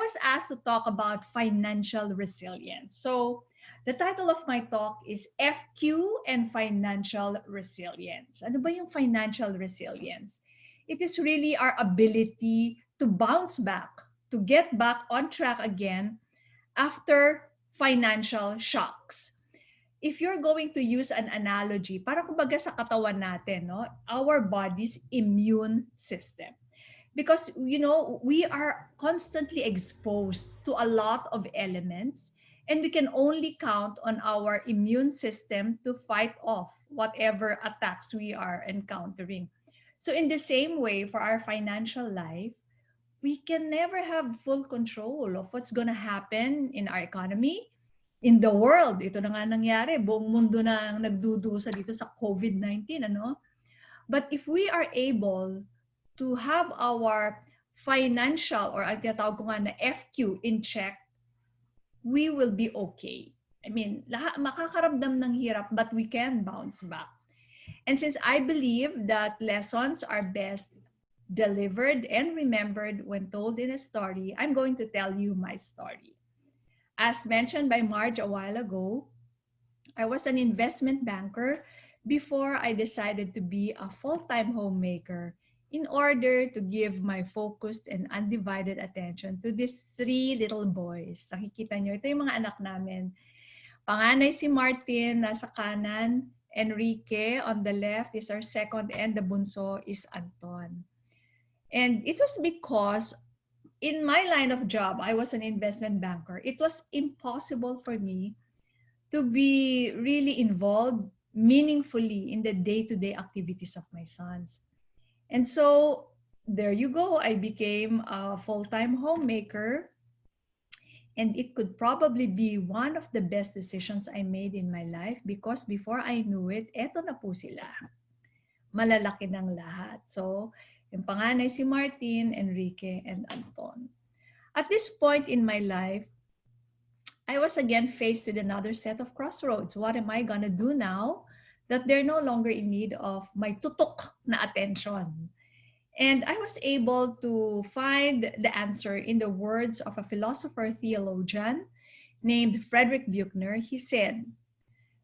was asked to talk about financial resilience. So the title of my talk is FQ and Financial Resilience. Ano ba yung financial resilience? It is really our ability to bounce back, to get back on track again after financial shocks. If you're going to use an analogy, para kumbaga sa katawan natin, no? Our body's immune system. Because, we are constantly exposed to a lot of elements, and we can only count on our immune system to fight off whatever attacks we are encountering. So in the same way, for our financial life, we can never have full control of what's going to happen in our economy, in the world. Ito na nga nangyari, buong mundo na nagdudusa dito sa COVID-19, ano? But if we are able to have our financial, or ang tinatawag ko nga na FQ, in check, we will be okay. I mean, makakaramdam ng hirap, but we can bounce back. And since I believe that lessons are best delivered and remembered when told in a story, I'm going to tell you my story. As mentioned by Marge a while ago, I was an investment banker before I decided to be a full-time homemaker in order to give my focused and undivided attention to these 3 little boys. Nakikita nyo, ito yung mga anak namin. Panganay si Martin, nasa kanan. Enrique on the left is our second, and the bunso is Anton. And it was because in my line of job, I was an investment banker. It was impossible for me to be really involved meaningfully in the day-to-day activities of my sons. And so there you go. I became a full-time homemaker, and it could probably be one of the best decisions I made in my life, because before I knew it, eto na po sila. Malalaki ng lahat. So, yung panganay si Martin, Enrique, and Anton. At this point in my life, I was again faced with another set of crossroads. What am I gonna do now that they're no longer in need of my tutok na attention? And I was able to find the answer in the words of a philosopher theologian named Frederick Buechner. He said,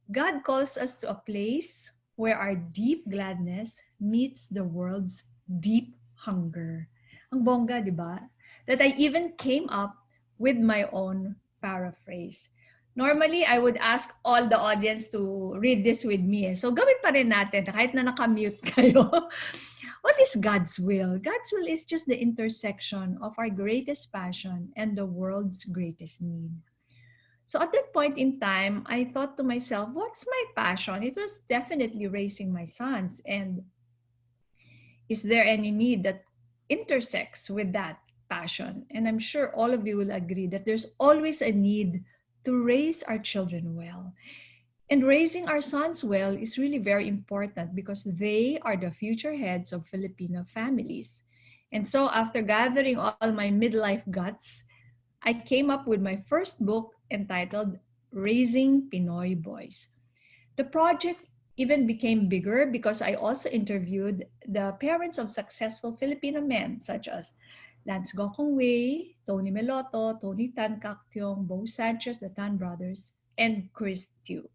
God calls us to a place where our deep gladness meets the world's deep hunger. Ang bongga, di ba? That I even came up with my own paraphrase. Normally, I would ask all the audience to read this with me. So gawin pa rin natin, kahit na nakamute kayo. What is God's will? God's will is just the intersection of our greatest passion and the world's greatest need. So at that point in time, I thought to myself, what's my passion? It was definitely raising my sons. And is there any need that intersects with that passion? And I'm sure all of you will agree that there's always a need to raise our children well. And raising our sons well is really very important because they are the future heads of Filipino families. And so after gathering all my midlife guts, I came up with my first book entitled Raising Pinoy Boys. The project even became bigger because I also interviewed the parents of successful Filipino men such as Lance Gokongwei, Tony Meloto, Tony Tan Cactiong, Bo Sanchez, the Tan brothers, and Chris Tew.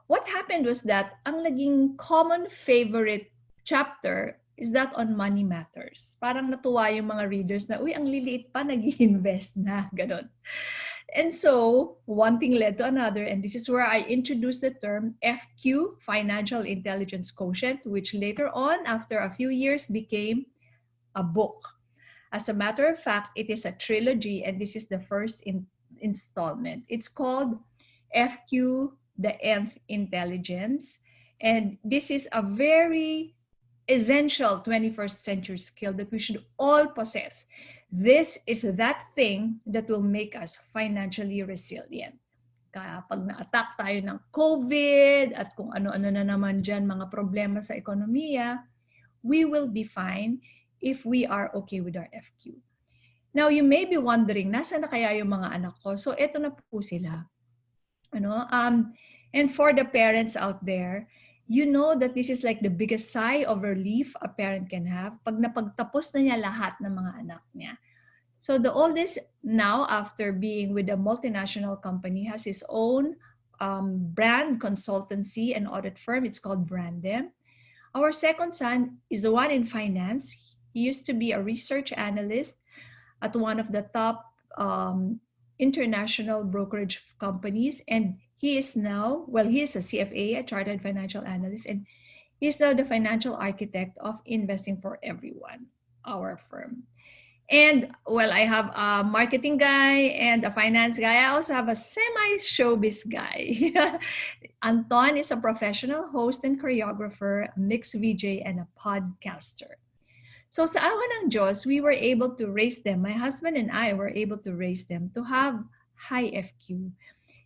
What happened was that ang naging common favorite chapter is that on money matters. Parang natuwa yung mga readers na, uy, ang liliit pa, nag-i-invest na, ganun. And so, one thing led to another, and this is where I introduced the term FQ, Financial Intelligence Quotient, which later on, after a few years, became a book. As a matter of fact, it is a trilogy, and this is the first installment. It's called FQ, the Nth Intelligence, and this is a very essential 21st century skill that we should all possess. This is that thing that will make us financially resilient. Kaya pag na-attack tayo ng COVID at kung ano-ano na naman dyan mga problema sa ekonomiya, we will be fine if we are okay with our FQ. Now, you may be wondering, nasa na kaya yung mga anak ko? So, eto na po sila. And for the parents out there, you know that this is like the biggest sigh of relief a parent can have pag napagtapos na niya lahat ng mga anak niya. So the oldest now, after being with a multinational company, has his own brand consultancy and audit firm. It's called Brandem. Our second son is the one in finance. He used to be a research analyst at one of the top international brokerage companies. And he is now, well, he is a CFA, a chartered financial analyst, and he's now the financial architect of Investing for Everyone, our firm. And well, I have a marketing guy and a finance guy. I also have a semi-showbiz guy. Anton is a professional host and choreographer, a mixed VJ, and a podcaster. So sa awa ng Diyos, we were able to raise them. My husband and I were able to raise them to have high FQ.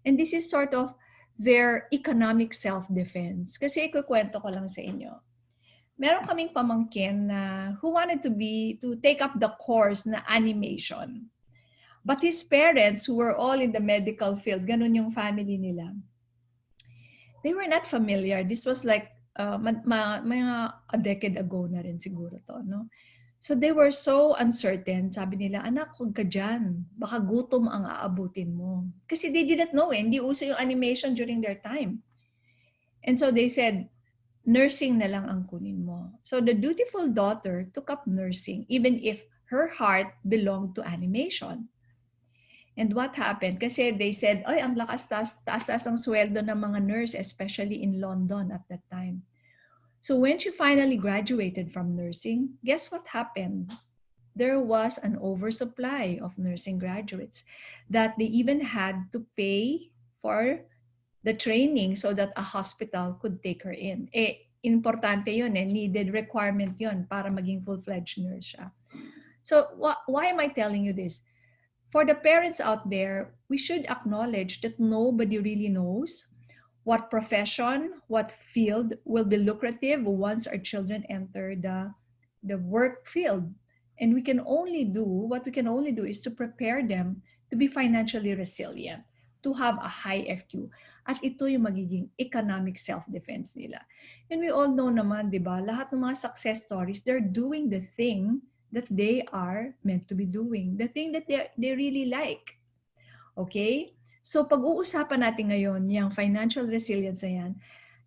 And this is sort of their economic self-defense. Kasi ikukwento ko lang sa inyo. Meron kaming pamangkin na who wanted to take up the course na animation. But his parents, who were all in the medical field, ganun yung family nila, they were not familiar. This was like mga a decade ago na rin siguro to, no? So they were so uncertain. Sabi nila, anak, huwag ka dyan. Baka gutom ang aabutin mo. Kasi they didn't know Hindi uso yung animation during their time. And so they said, nursing na lang ang kunin mo. So the dutiful daughter took up nursing, even if her heart belonged to animation. And what happened? Kasi they said, ay, ang lakas taas ang sweldo ng mga nurse, especially in London at that time. So when she finally graduated from nursing, guess what happened? There was an oversupply of nursing graduates that they even had to pay for the training so that a hospital could take her in. Importante yun needed requirement yun para maging full-fledged nurse siya. So why am I telling you this? For the parents out there, we should acknowledge that nobody really knows what profession, what field will be lucrative once our children enter the work field. And what we can only do is to prepare them to be financially resilient, to have a high FQ. At ito yung magiging economic self-defense nila. And we all know naman, di ba, lahat ng mga success stories, they're doing the thing that they are meant to be doing, the thing that they really like. Okay? So pag-uusapan natin ngayon, yung financial resilience na yan,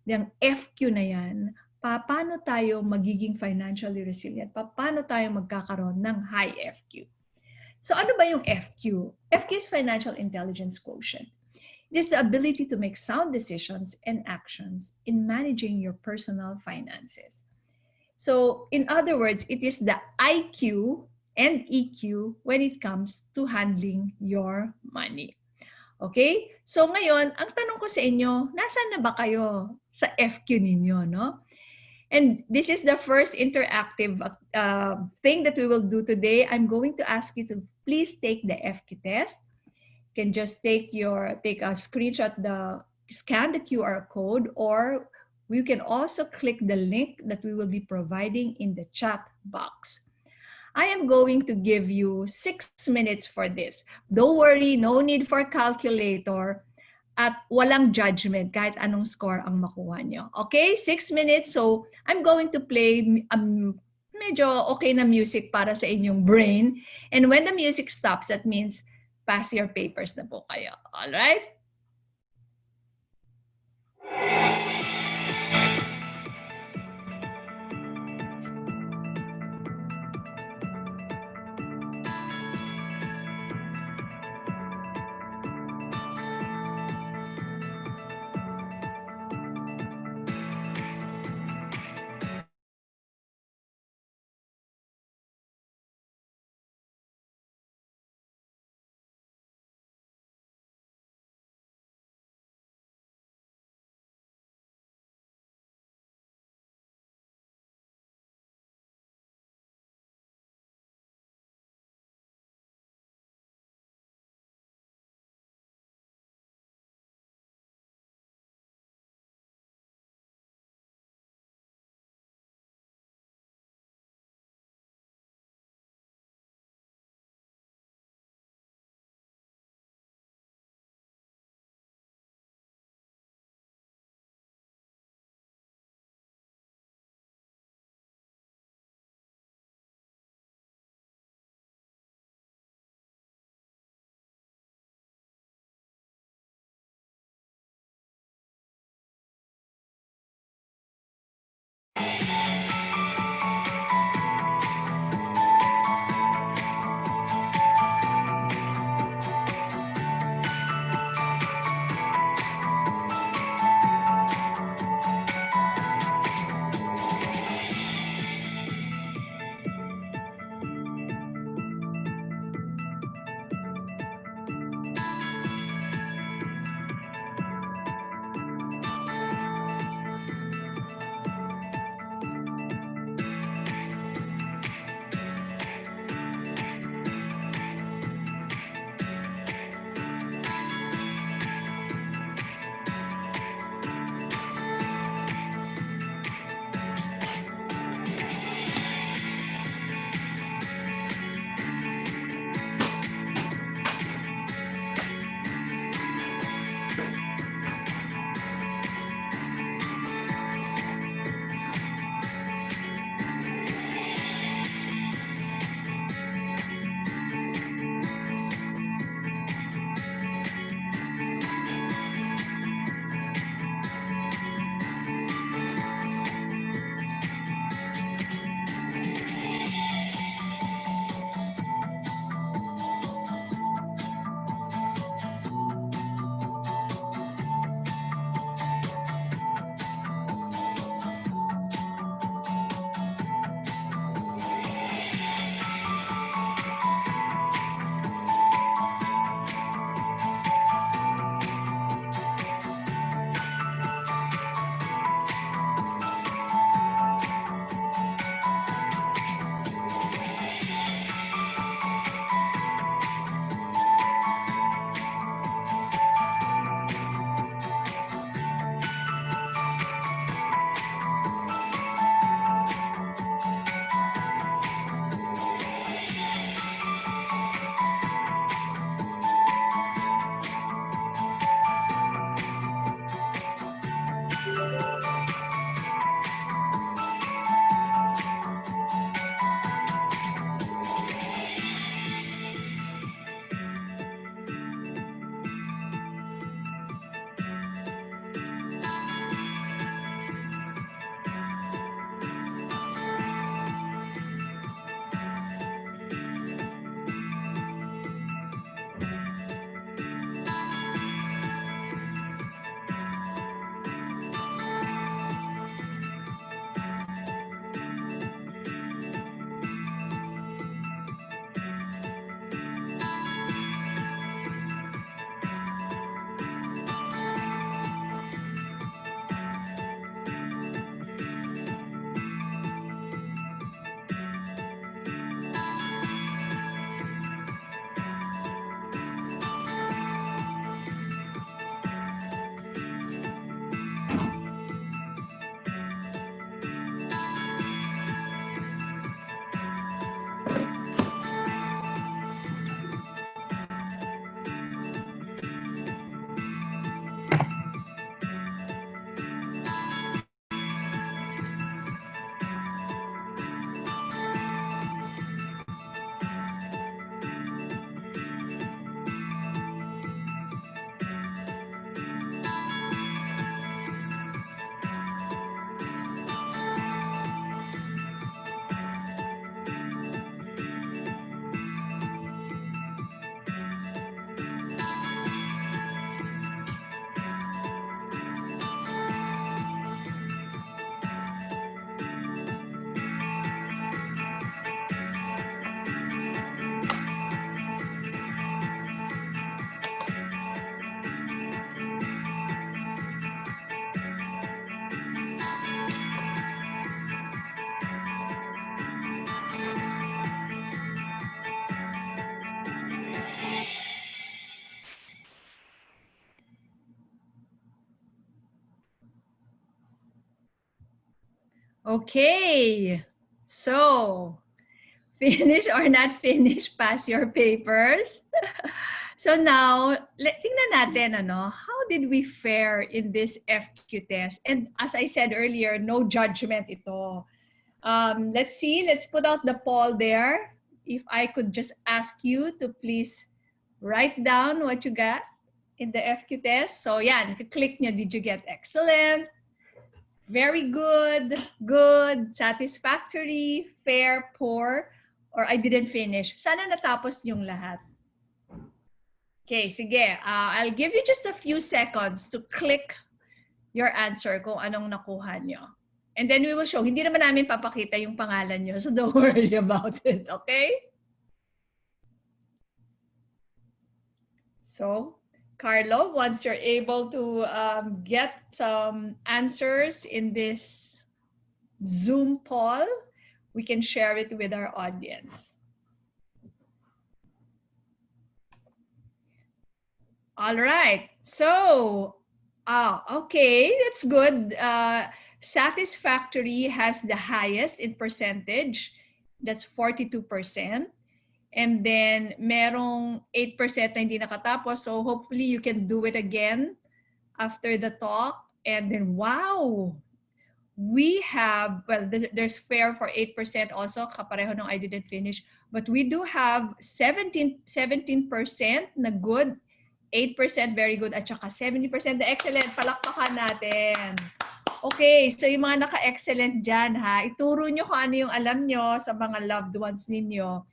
yung FQ na yan, paano tayo magiging financially resilient? Paano tayo magkakaroon ng high FQ? So ano ba yung FQ? FQ is Financial Intelligence Quotient. It is the ability to make sound decisions and actions in managing your personal finances. So in other words, it is the IQ and EQ when it comes to handling your money. Okay? So ngayon, ang tanong ko sa inyo, nasaan na ba kayo sa FQ ninyo, no? And this is the first interactive thing that we will do today. I'm going to ask you to please take the FQ test. You can just take a screenshot, scan the QR code, or you can also click the link that we will be providing in the chat box. I am going to give you 6 minutes for this. Don't worry, no need for calculator at walang judgment kahit anong score ang makuha nyo. Okay, 6 minutes. So I'm going to play medyo okay na music para sa inyong brain. And when the music stops, that means pass your papers na po kayo. All right? Okay. So, finish or not finish, pass your papers. So now, tingnan natin, how did we fare in this FQ test? And as I said earlier, no judgment ito. Let's see, let's put out the poll there. If I could just ask you to please write down what you got in the FQ test. So yan, click nyo, did you get excellent, very good, good, satisfactory, fair, poor, or I didn't finish? Sana natapos yung lahat. Okay, sige. I'll give you just a few seconds to click your answer kung anong nakuha nyo. And then we will show. Hindi naman namin papakita yung pangalan nyo, so don't worry about it, okay? So, Carlo, once you're able to get some answers in this Zoom poll, we can share it with our audience. All right. So, okay, that's good. Satisfactory has the highest in percentage. That's 42%. And then, merong 8% na hindi nakatapos. So, hopefully, you can do it again after the talk. And then, wow! We have, well, there's fair for 8% also, kapareho nung I didn't finish. But we do have 17% na good, 8% very good, at saka 70% na excellent. Palakpakan natin. Okay, so yung mga naka-excellent dyan, ha, ituro nyo kung ano yung alam nyo sa mga loved ones ninyo.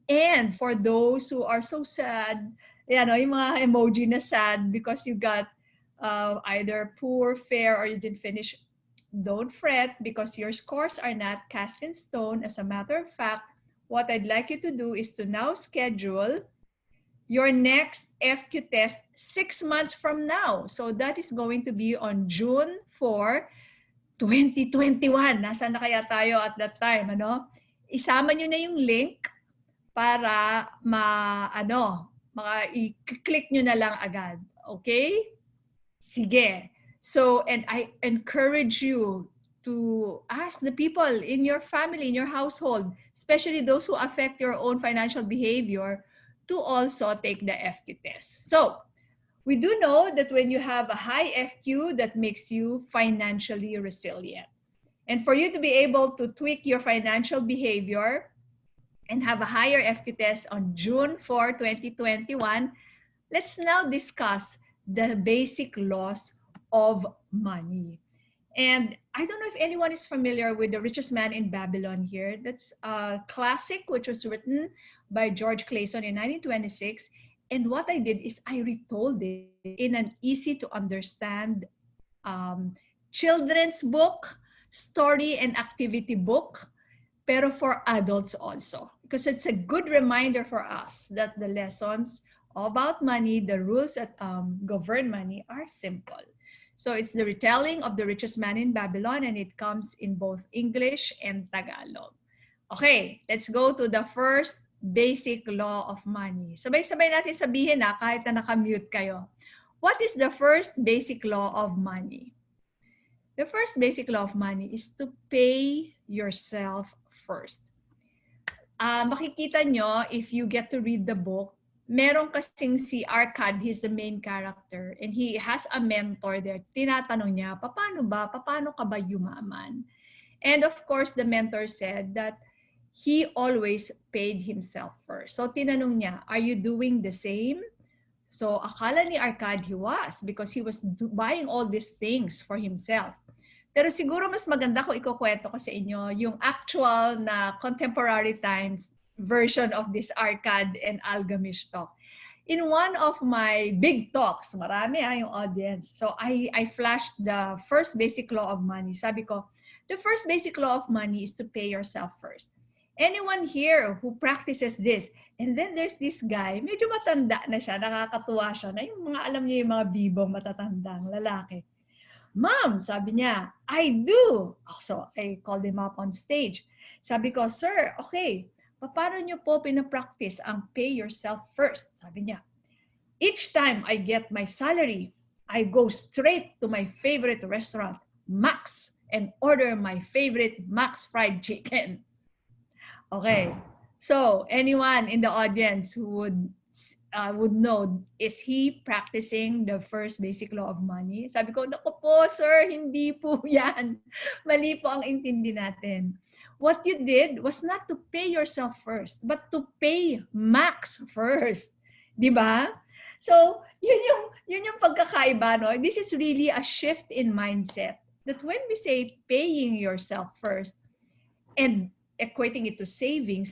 And for those who are so sad, yung mga emoji na sad because you got either poor, fair, or you didn't finish, don't fret because your scores are not cast in stone. As a matter of fact, what I'd like you to do is to now schedule your next FQ test 6 months from now. So that is going to be on June 4, 2021. Nasaan na kaya tayo at that time, Isama nyo na yung link para i-click nyo na lang agad. Okay? Sige. So, and I encourage you to ask the people in your family, in your household, especially those who affect your own financial behavior, to also take the FQ test. So, we do know that when you have a high FQ, that makes you financially resilient. And for you to be able to tweak your financial behavior and have a higher FQ test on June 4, 2021, let's now discuss the basic laws of money. And I don't know if anyone is familiar with The Richest Man in Babylon here. That's a classic which was written by George Clason in 1926. And what I did is I retold it in an easy to understand children's book, story and activity book, pero for adults also. Because it's a good reminder for us that the lessons about money, the rules that govern money are simple. So it's the retelling of The Richest Man in Babylon, and it comes in both English and Tagalog. Okay, let's go to the first basic law of money. Sabay-sabay natin sabihin kahit na naka-mute kayo. What is the first basic law of money? The first basic law of money is to pay yourself first. Makikita nyo, if you get to read the book, meron kasing si Arcad, he's the main character, and he has a mentor there. Tinatanong niya, paano ka ba yumaman? And of course, the mentor said that he always paid himself first. So tinanong niya, are you doing the same? So akala ni Arcad he was, because he was buying all these things for himself. Pero siguro mas maganda kung ikukwento ko sa inyo yung actual na contemporary times version of this Arcad and Algamish talk. In one of my big talks, marami yung audience. So I flashed the first basic law of money. Sabi ko, the first basic law of money is to pay yourself first. Anyone here who practices this? And then there's this guy, medyo matanda na siya, nakakatuwa siya, na yung mga, alam niyo yung mga bibong matatandang lalaki. Ma'am, sabi niya, I do. So I called him up on stage. Sabi ko, sir, okay, paano niyo po pinapractice ang pay yourself first? Sabi niya, each time I get my salary, I go straight to my favorite restaurant, Max, and order my favorite Max Fried Chicken. Okay. So, anyone in the audience who would know, is he practicing the first basic law of money? Sabi ko, naku po, sir, hindi po yan. Mali po ang intindi natin. What you did was not to pay yourself first, but to pay Max first. Di ba? So, yun yung pagkakaiba, no? This is really a shift in mindset. That when we say paying yourself first and equating it to saving,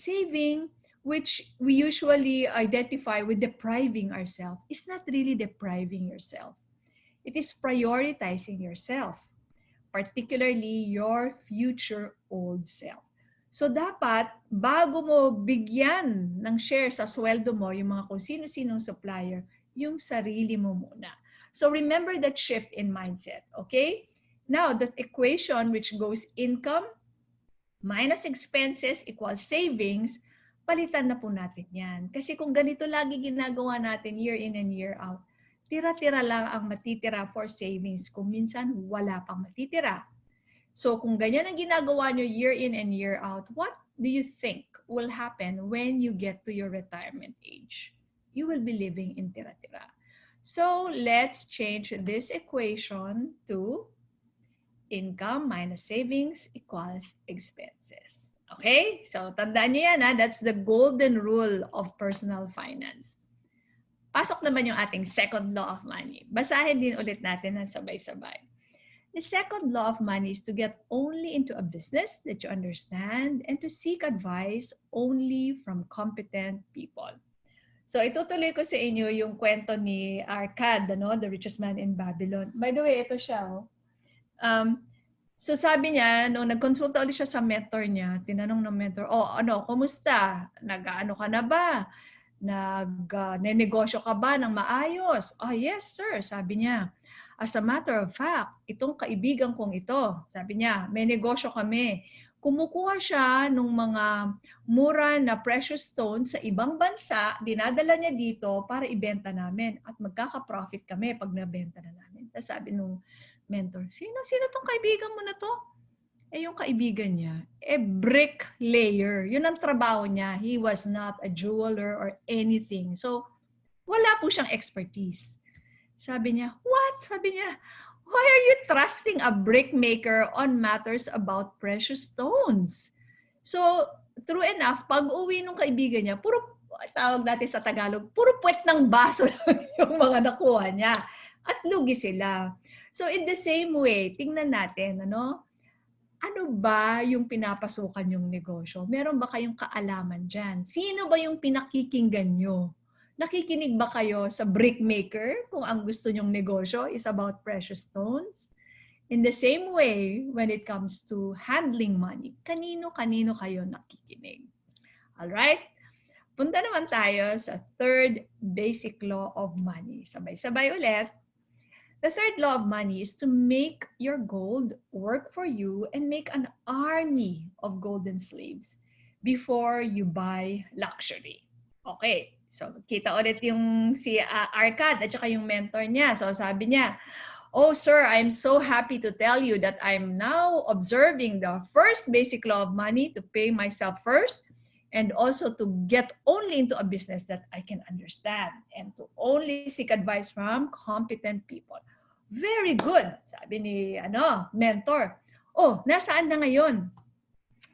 which we usually identify with depriving ourselves, is not really depriving yourself. It is prioritizing yourself, particularly your future old self. So dapat, bago mo bigyan ng share sa sweldo mo, yung mga kung sino-sinong supplier, yung sarili mo muna. So remember that shift in mindset, okay? Now, that equation which goes income minus expenses equals savings, palitan na po natin yan. Kasi kung ganito lagi ginagawa natin year in and year out, tira-tira lang ang matitira for savings kung minsan wala pang matitira. So kung ganyan ang ginagawa nyo year in and year out, what do you think will happen when you get to your retirement age? You will be living in tira-tira. So let's change this equation to income minus savings equals expenses. Okay? So, tandaan nyo yan, ha? That's the golden rule of personal finance. Pasok naman yung ating second law of money. Basahin din ulit natin ng sabay-sabay. The second law of money is to get only into a business that you understand and to seek advice only from competent people. So, itutuloy ko sa inyo yung kwento ni Arcad, the richest man in Babylon. By the way, ito siya, oh. So sabi niya, nung nagkonsulta ulit siya sa mentor niya, tinanong ng mentor, kumusta? Nag-ano ka na ba? Nag-negosyo ka ba ng maayos? Yes sir, sabi niya. As a matter of fact, itong kaibigan kong ito, sabi niya, may negosyo kami. Kumukuha siya ng mga mura na precious stones sa ibang bansa, dinadala niya dito para ibenta namin at magkaka-profit kami pag nabenta na namin. Tapos sabi nung mentor, sino tong kaibigan mo na to? Yung kaibigan niya, bricklayer. Yun ang trabaho niya. He was not a jeweler or anything. So, wala po siyang expertise. Sabi niya, what? Sabi niya, why are you trusting a brickmaker on matters about precious stones? So, true enough, pag uwi nung kaibigan niya, puro, tawag natin sa Tagalog, puro puwet ng baso lang yung mga nakuha niya. At lugi sila. So in the same way, tingnan natin, ano ba yung pinapasukan yung negosyo? Meron ba kayong kaalaman dyan? Sino ba yung pinakikinggan nyo? Nakikinig ba kayo sa brickmaker kung ang gusto nyong negosyo is about precious stones? In the same way, when it comes to handling money, kanino-kanino kayo nakikinig? Alright? Punta naman tayo sa third basic law of money. Sabay-sabay ulit. The third law of money is to make your gold work for you and make an army of golden slaves before you buy luxury. Okay, so kita ulit yung si Arcad at saka yung mentor niya. So sabi niya, oh sir, I'm so happy to tell you that I'm now observing the first basic law of money to pay myself first and also to get only into a business that I can understand and to only seek advice from competent people. Very good, sabi ni mentor. Oh, nasaan na ngayon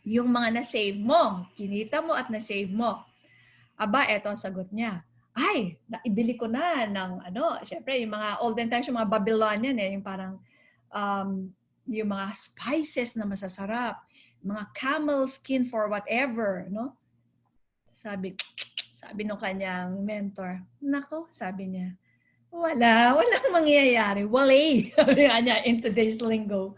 yung mga na-save mo? Kinita mo at na-save mo. Aba, eto ang sagot niya. Ay, naibili ko na ng syempre yung mga olden times, yung mga Babylonian yung parang yung mga spices na masasarap, mga camel skin for whatever, no? Sabi nung kanyang mentor, nako, sabi niya, walang mangyayari. Sabi niya in today's lingo.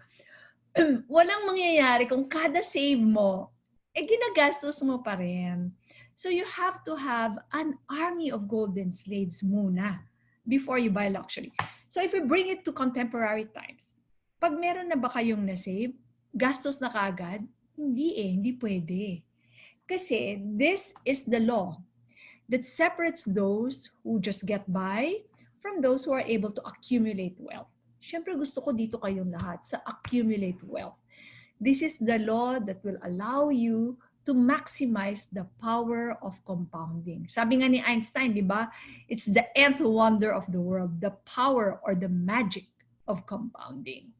Walang mangyayari kung kada save mo, ginagastos mo pa rin. So you have to have an army of golden slaves muna before you buy luxury. So if we bring it to contemporary times, pag meron na ba kayong na-save, gastos na kaagad? Hindi pwede. Kasi this is the law that separates those who just get by from those who are able to accumulate wealth. Siyempre gusto ko dito kayong lahat sa accumulate wealth. This is the law that will allow you to maximize the power of compounding. Sabi nga ni Einstein, di ba? It's the nth wonder of the world, the power or the magic of compounding.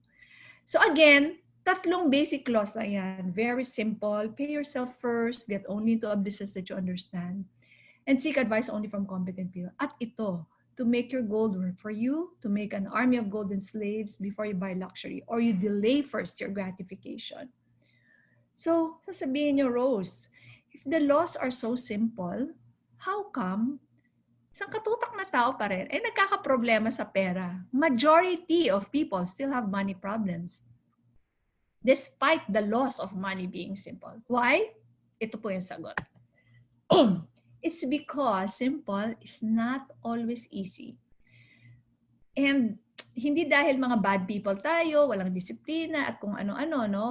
So again, tatlong basic laws lang yan. Very simple. Pay yourself first, get only into a business that you understand, and seek advice only from competent people. At ito, to make your gold work for you, to make an army of golden slaves before you buy luxury, or you delay first your gratification. So, sasabihin nyo, Rose, if the laws are so simple, how come isang katutak na tao pa rin ay nagkakaproblema sa pera? Majority of people still have money problems despite the laws of money being simple. Why? Ito po yung sagot. It's because simple is not always easy. And hindi dahil mga bad people tayo, walang disiplina at kung ano-ano, no?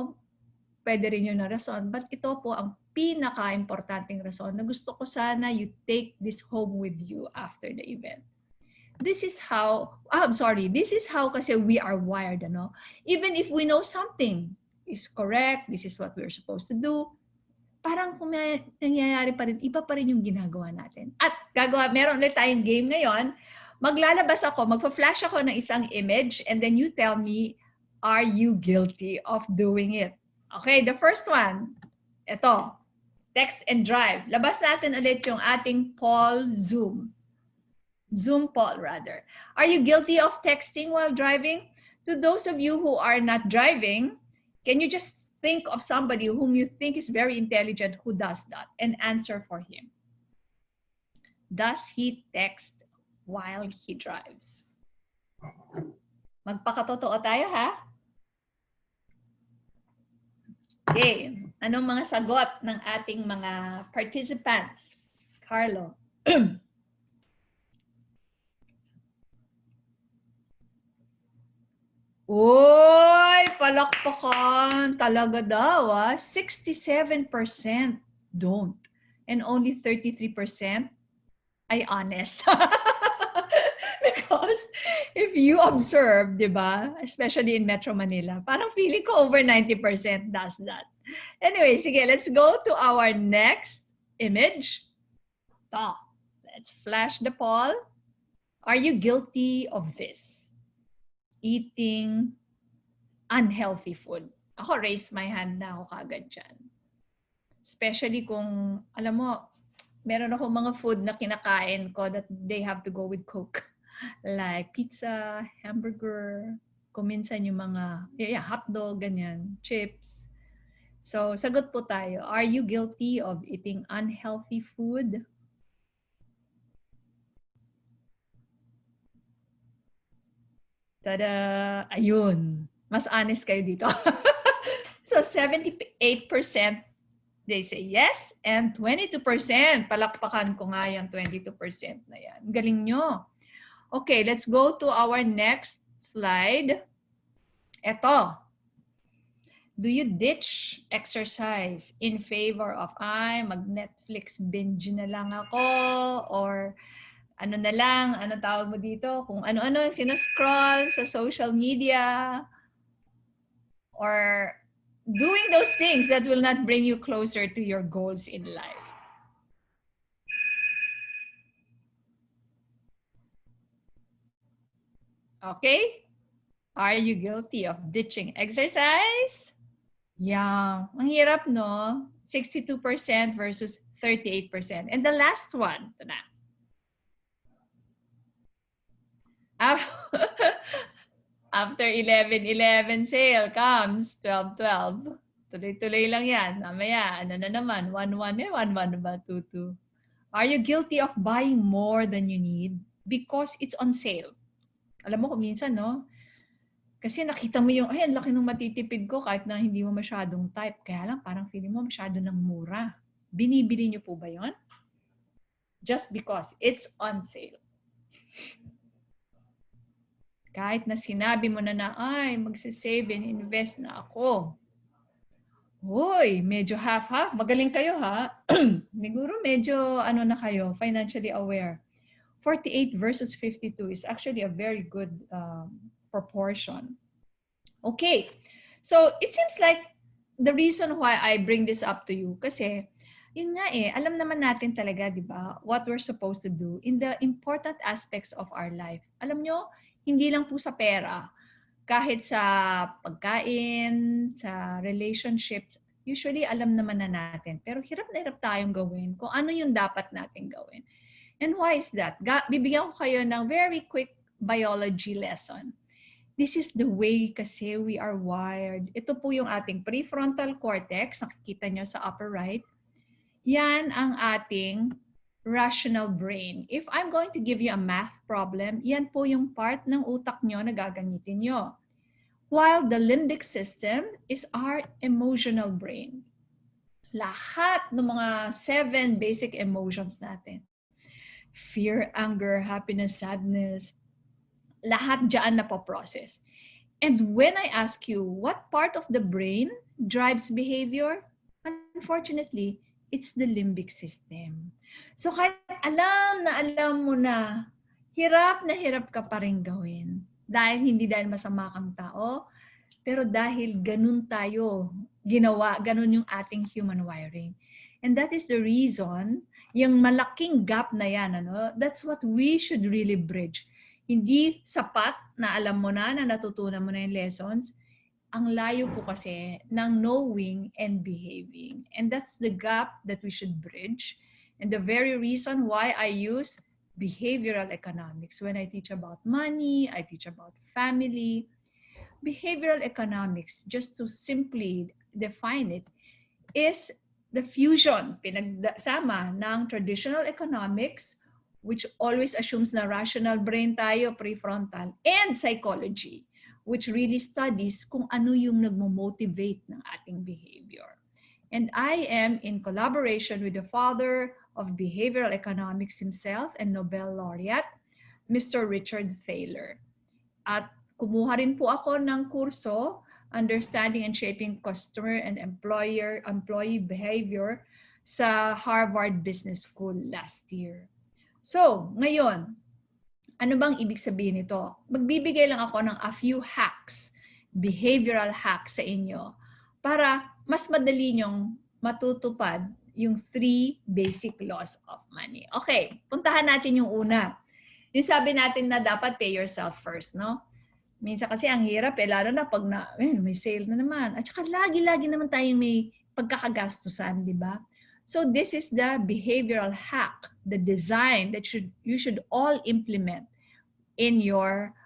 Pwede rin yun na rason. But ito po ang pinaka-importanting rason na gusto ko sana you take this home with you after the event. This is how, this is how kasi we are wired, ano? Even if we know something is correct, this is what we're supposed to do, parang kung may nangyayari pa rin, iba pa rin yung ginagawa natin. At meron ulit tayong game ngayon. Maglalabas ako, magpa-flash ako ng isang image, and then you tell me, are you guilty of doing it? Okay, the first one, ito, text and drive. Labas natin ulit yung ating poll Zoom. Zoom poll rather. Are you guilty of texting while driving? To those of you who are not driving, can you just think of somebody whom you think is very intelligent who does that and answer for him? Does he text while he drives? Magpakatotoo tayo, ha? Okay. Anong mga sagot ng ating mga participants? Carlo. Uy, palakpakan. Talaga daw, 67% don't. And only 33% ay honest. Because if you observe, di ba, especially in Metro Manila, parang feeling ko over 90% does that. Anyway, sige, let's go to our next image. Let's flash the poll. Are you guilty of this? Eating unhealthy food. Ako, raise my hand na ako kagad dyan. Especially kung, alam mo, meron ako mga food na kinakain ko that they have to go with Coke. Like pizza, hamburger, kuminsan yung mga, hotdog, ganyan, chips. So, sagot po tayo. Are you guilty of eating unhealthy food? Tada! Ayun. Mas honest kayo dito. So, 78% they say yes, and 22%, palakpakan ko nga yung 22% na yan. Galing nyo. Okay, let's go to our next slide. Eto. Do you ditch exercise in favor of, mag-Netflix binge na lang ako, or ano na lang, ano tawag mo dito, kung ano-ano yung sinuscroll sa social media, or doing those things that will not bring you closer to your goals in life. Okay? Are you guilty of ditching exercise? Yeah. Ang hirap, no? 62% versus 38%. And the last one, ito na. After 11-11 sale comes 12-12. Tuloy-tuloy lang yan. Mamaya, ano na naman? 1-1 1-1 ba? 2-2. Are you guilty of buying more than you need because it's on sale? Alam mo kung minsan, no? Kasi nakita mo yung, ang laki ng matitipid ko kahit na hindi mo masyadong type. Kaya lang, parang feeling mo masyado ng mura. Binibili niyo po ba yon? Just because it's on sale. Kahit na sinabi mo na magsisave and invest na ako. Hoy, medyo half-half. Magaling kayo, ha? Siguro medyo, na kayo, financially aware. 48 versus 52 is actually a very good proportion. Okay, so it seems like the reason why I bring this up to you, kasi yun nga alam naman natin talaga, di ba, what we're supposed to do in the important aspects of our life. Alam nyo, hindi lang po sa pera, kahit sa pagkain, sa relationships, usually alam naman na natin. Pero hirap na hirap tayong gawin kung ano yung dapat natin gawin. And why is that? Bibigyan ko kayo ng very quick biology lesson. This is the way kasi we are wired. Ito po yung ating prefrontal cortex. Nakikita nyo sa upper right. Yan ang ating rational brain. If I'm going to give you a math problem, yan po yung part ng utak nyo na gagamitin nyo. While the limbic system is our emotional brain. Lahat ng mga 7 basic emotions natin. Fear, anger, happiness, sadness, lahat dyan na po-process. And when I ask you, what part of the brain drives behavior? Unfortunately, it's the limbic system. So kahit alam mo na hirap ka pa rin gawin. Hindi dahil masama kang tao, pero dahil ganun tayo ginawa, ganun yung ating human wiring. And that is the reason, yung malaking gap na yan, that's what we should really bridge. Hindi sapat na alam mo na natutunan mo na yung lessons. Ang layo po kasi ng knowing and behaving. And that's the gap that we should bridge. And the very reason why I use behavioral economics. When I teach about money, I teach about family. Behavioral economics, just to simply define it, is the fusion, pinagsama ng traditional economics, which always assumes na rational brain tayo, prefrontal, and psychology, which really studies kung ano yung nagmo-motivate ng ating behavior. And I am in collaboration with the father of behavioral economics himself and Nobel laureate, Mr. Richard Thaler. At kumuha rin po ako ng kurso, Understanding and Shaping Customer and Employee Behavior sa Harvard Business School last year. So, ngayon, ano bang ibig sabihin nito? Magbibigay lang ako ng a few hacks, behavioral hacks sa inyo para mas madali nyong matutupad yung 3 basic laws of money. Okay, puntahan natin yung una. Yung sabi natin na dapat pay yourself first, no? Minsan kasi ang hirap lalo na pag may sale na naman. At saka lagi-lagi naman tayong may pagkakagastusan, di ba? So this is the behavioral hack, the design that you should all implement in your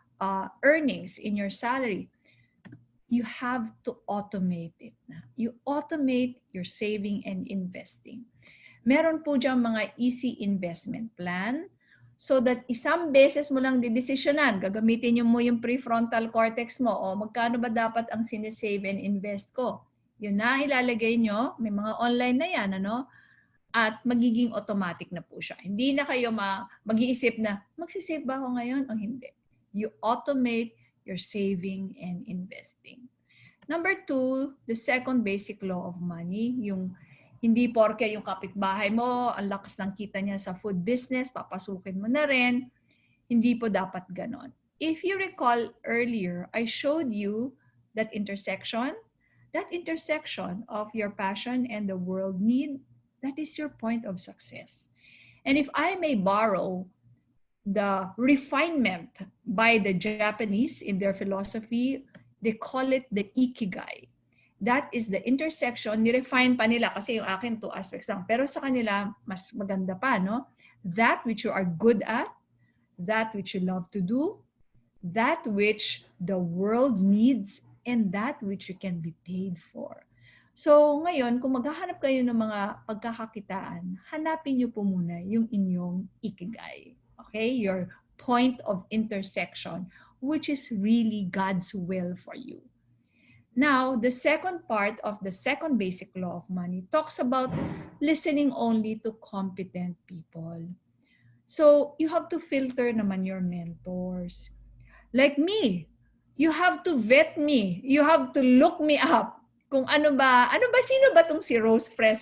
earnings, in your salary. You have to automate it. You automate your saving and investing. Meron po dyan mga easy investment plan so that isang beses mo lang didesisyonan, gagamitin mo yung prefrontal cortex mo, o magkano ba dapat ang sinesave and invest ko. Yun na ilalagay nyo, may mga online na yan, at magiging automatic na po siya. Hindi na kayo mag-iisip na, magsisave ba ako ngayon o hindi? You automate your saving and investing. Number 2, the second basic law of money, yung hindi porke yung kapitbahay mo, ang lakas ng kita niya sa food business, papasukin mo na rin. Hindi po dapat ganon. If you recall earlier, I showed you that intersection of your passion and the world need, that is your point of success. And if I may borrow the refinement by the Japanese in their philosophy, they call it the ikigai. That is the intersection, ni-refine pa nila kasi yung akin 2 aspects lang. Pero sa kanila, mas maganda pa, no? That which you are good at, that which you love to do, that which the world needs, and that which you can be paid for. So ngayon, kung maghahanap kayo ng mga pagkakakitaan, hanapin niyo po muna yung inyong ikigai. Okay? Your point of intersection, which is really God's will for you. Now, the second part of the second basic law of money talks about listening only to competent people. So, you have to filter naman your mentors. Like me, you have to vet me. You have to look me up. Kung sino ba tong si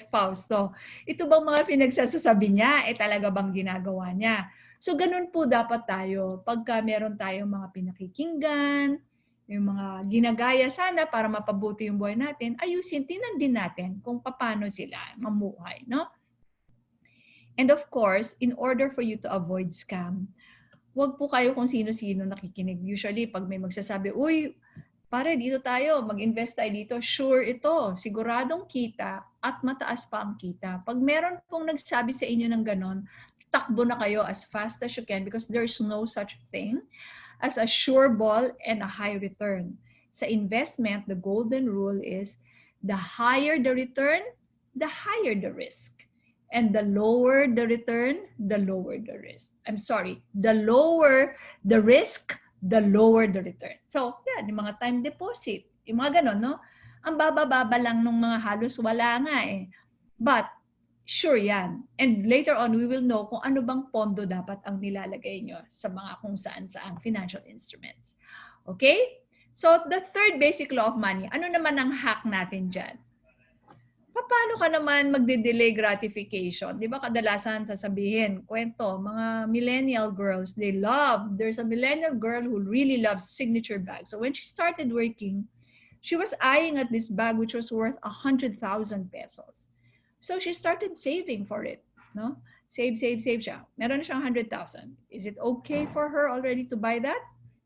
Fausto? Ito bang mga pinagsasasabi niya, talaga bang ginagawa niya? So ganun po dapat tayo pagka meron tayong mga pinakikinggan, yung mga ginagaya sana para mapabuti yung buhay natin, ayusin, tingnan din natin kung paano sila mamuhay, no? And of course, in order for you to avoid scam, wag po kayo kung sino-sino nakikinig. Usually, pag may magsasabi, uy, pare, dito tayo, mag-invest tayo dito. Sure ito, siguradong kita at mataas pa ang kita. Pag meron pong nagsabi sa inyo ng ganon, takbo na kayo as fast as you can because there's no such thing as a sure ball and a high return. Sa investment, the golden rule is the higher the return, the higher the risk. And the lower the return, the lower the risk. I'm sorry, the lower the risk, the lower the return. So, yan, yung mga time deposit, yung mga ganon, no? Ang baba-baba lang ng mga halos wala nga eh. But, sure yan. And later on, we will know kung ano bang pondo dapat ang nilalagay nyo sa mga kung saan-saan financial instruments. Okay? So, the third basic law of money, ano naman ang hack natin dyan? Paano ka naman magde-delay gratification? Di ba kadalasan sasabihin, kwento, mga millennial girls, there's a millennial girl who really loves signature bags. So when she started working, she was eyeing at this bag which was worth 100,000 pesos. So she started saving for it. No? Save siya. Meron na siyang 100,000. Is it okay for her already to buy that?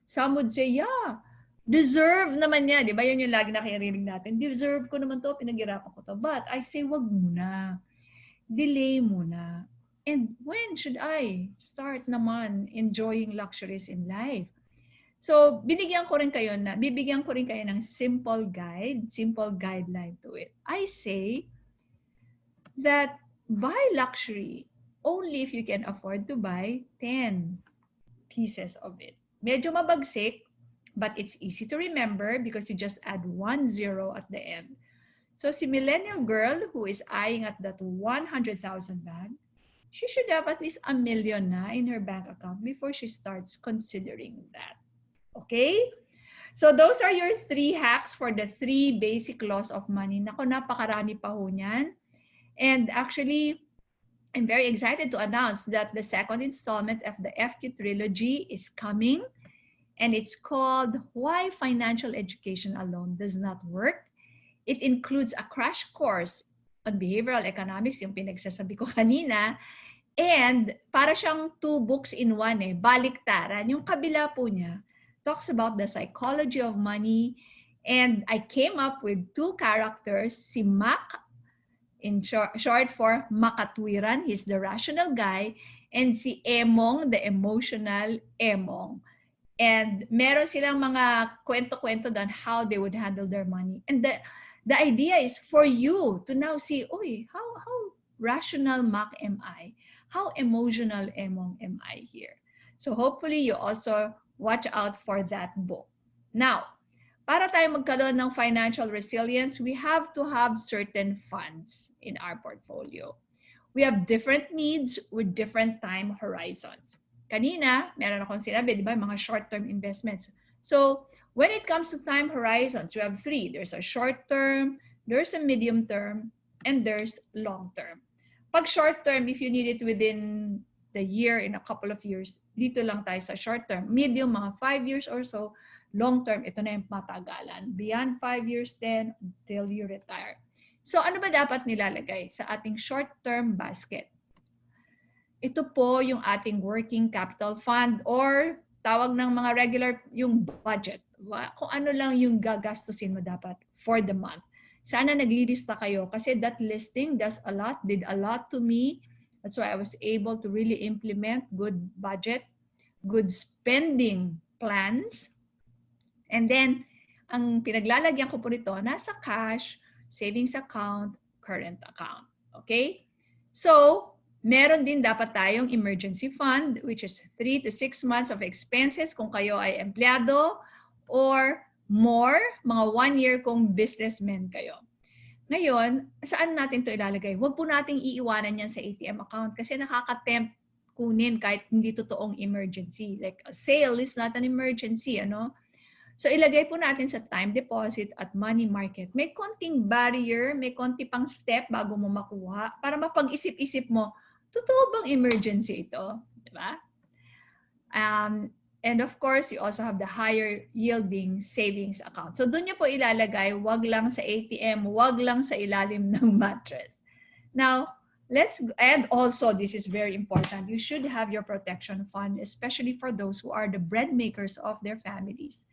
Some would say, yeah. Deserve naman niya. Di ba? Yan yung lagi nakirinig natin. Deserve ko naman to, pinaghirapan ko to. But I say, wag muna. Delay muna. And when should I start naman enjoying luxuries in life? So, bibigyan ko rin kayo ng simple guideline to it. I say that buy luxury only if you can afford to buy 10 pieces of it. Medyo mabagsik, but it's easy to remember because you just add 1 0 at the end. So si millennial girl who is eyeing at that 100,000 bag, she should have at least 1 million na in her bank account before she starts considering that. Okay? So those are your 3 hacks for the 3 basic laws of money. Naku, napakarami pa ho niyan. And actually, I'm very excited to announce that the second installment of the FQ trilogy is coming. And it's called Why Financial Education Alone Does Not Work. It includes a crash course on behavioral economics, yung pinagsasabi ko kanina. And para siyang 2 books in 1 eh, baliktaran. Yung kabila po niya talks about the psychology of money. And I came up with 2 characters, si Mac, in short for Makatwiran, he's the rational guy, and si Emong, the emotional Emong. And meron silang mga kwento-kwento doon how they would handle their money. And the idea is for you to now see, oy, how rational Mac am I? How emotional Emong am I here? So hopefully you also watch out for that book. Now, para tayo magkaroon ng financial resilience, we have to have certain funds in our portfolio. We have different needs with different time horizons. Kanina, meron akong sinabi, di ba, mga short-term investments. So, when it comes to time horizons, we have 3. There's a short-term, there's a medium-term, and there's long-term. Pag short-term, if you need it within the year, in a couple of years, dito lang tayo sa short-term. Medium, mga 5 years or so. Long-term, ito na yung matagalan. Beyond 5 years, 10, until you retire. So, ano ba dapat nilalagay sa ating short-term basket? Ito po yung ating working capital fund or tawag ng mga regular yung budget. Kung ano lang yung gagastusin mo dapat for the month. Sana naglilista kayo kasi that listing did a lot to me. That's why I was able to really implement good budget, good spending plans. And then, ang pinaglalagyan ko po nito, nasa cash, savings account, current account. Okay? So, meron din dapat tayong emergency fund which is 3 to 6 months of expenses kung kayo ay empleyado or more, mga 1 year kung businessman kayo. Ngayon, saan natin to ilalagay? Huwag po nating iiwanan yan sa ATM account kasi nakaka-tempt kunin kahit hindi totoong emergency. Like a sale is not an emergency, ano? So ilagay po natin sa time deposit at money market. May konting barrier, may konti pang step bago mo makuha para mapag-isip-isip mo, totoo bang emergency ito? Diba? And of course, you also have the higher yielding savings account. So doon niyo po ilalagay, wag lang sa ATM, wag lang sa ilalim ng mattress. Now, and also this is very important. You should have your protection fund, especially for those who are the bread makers of their families.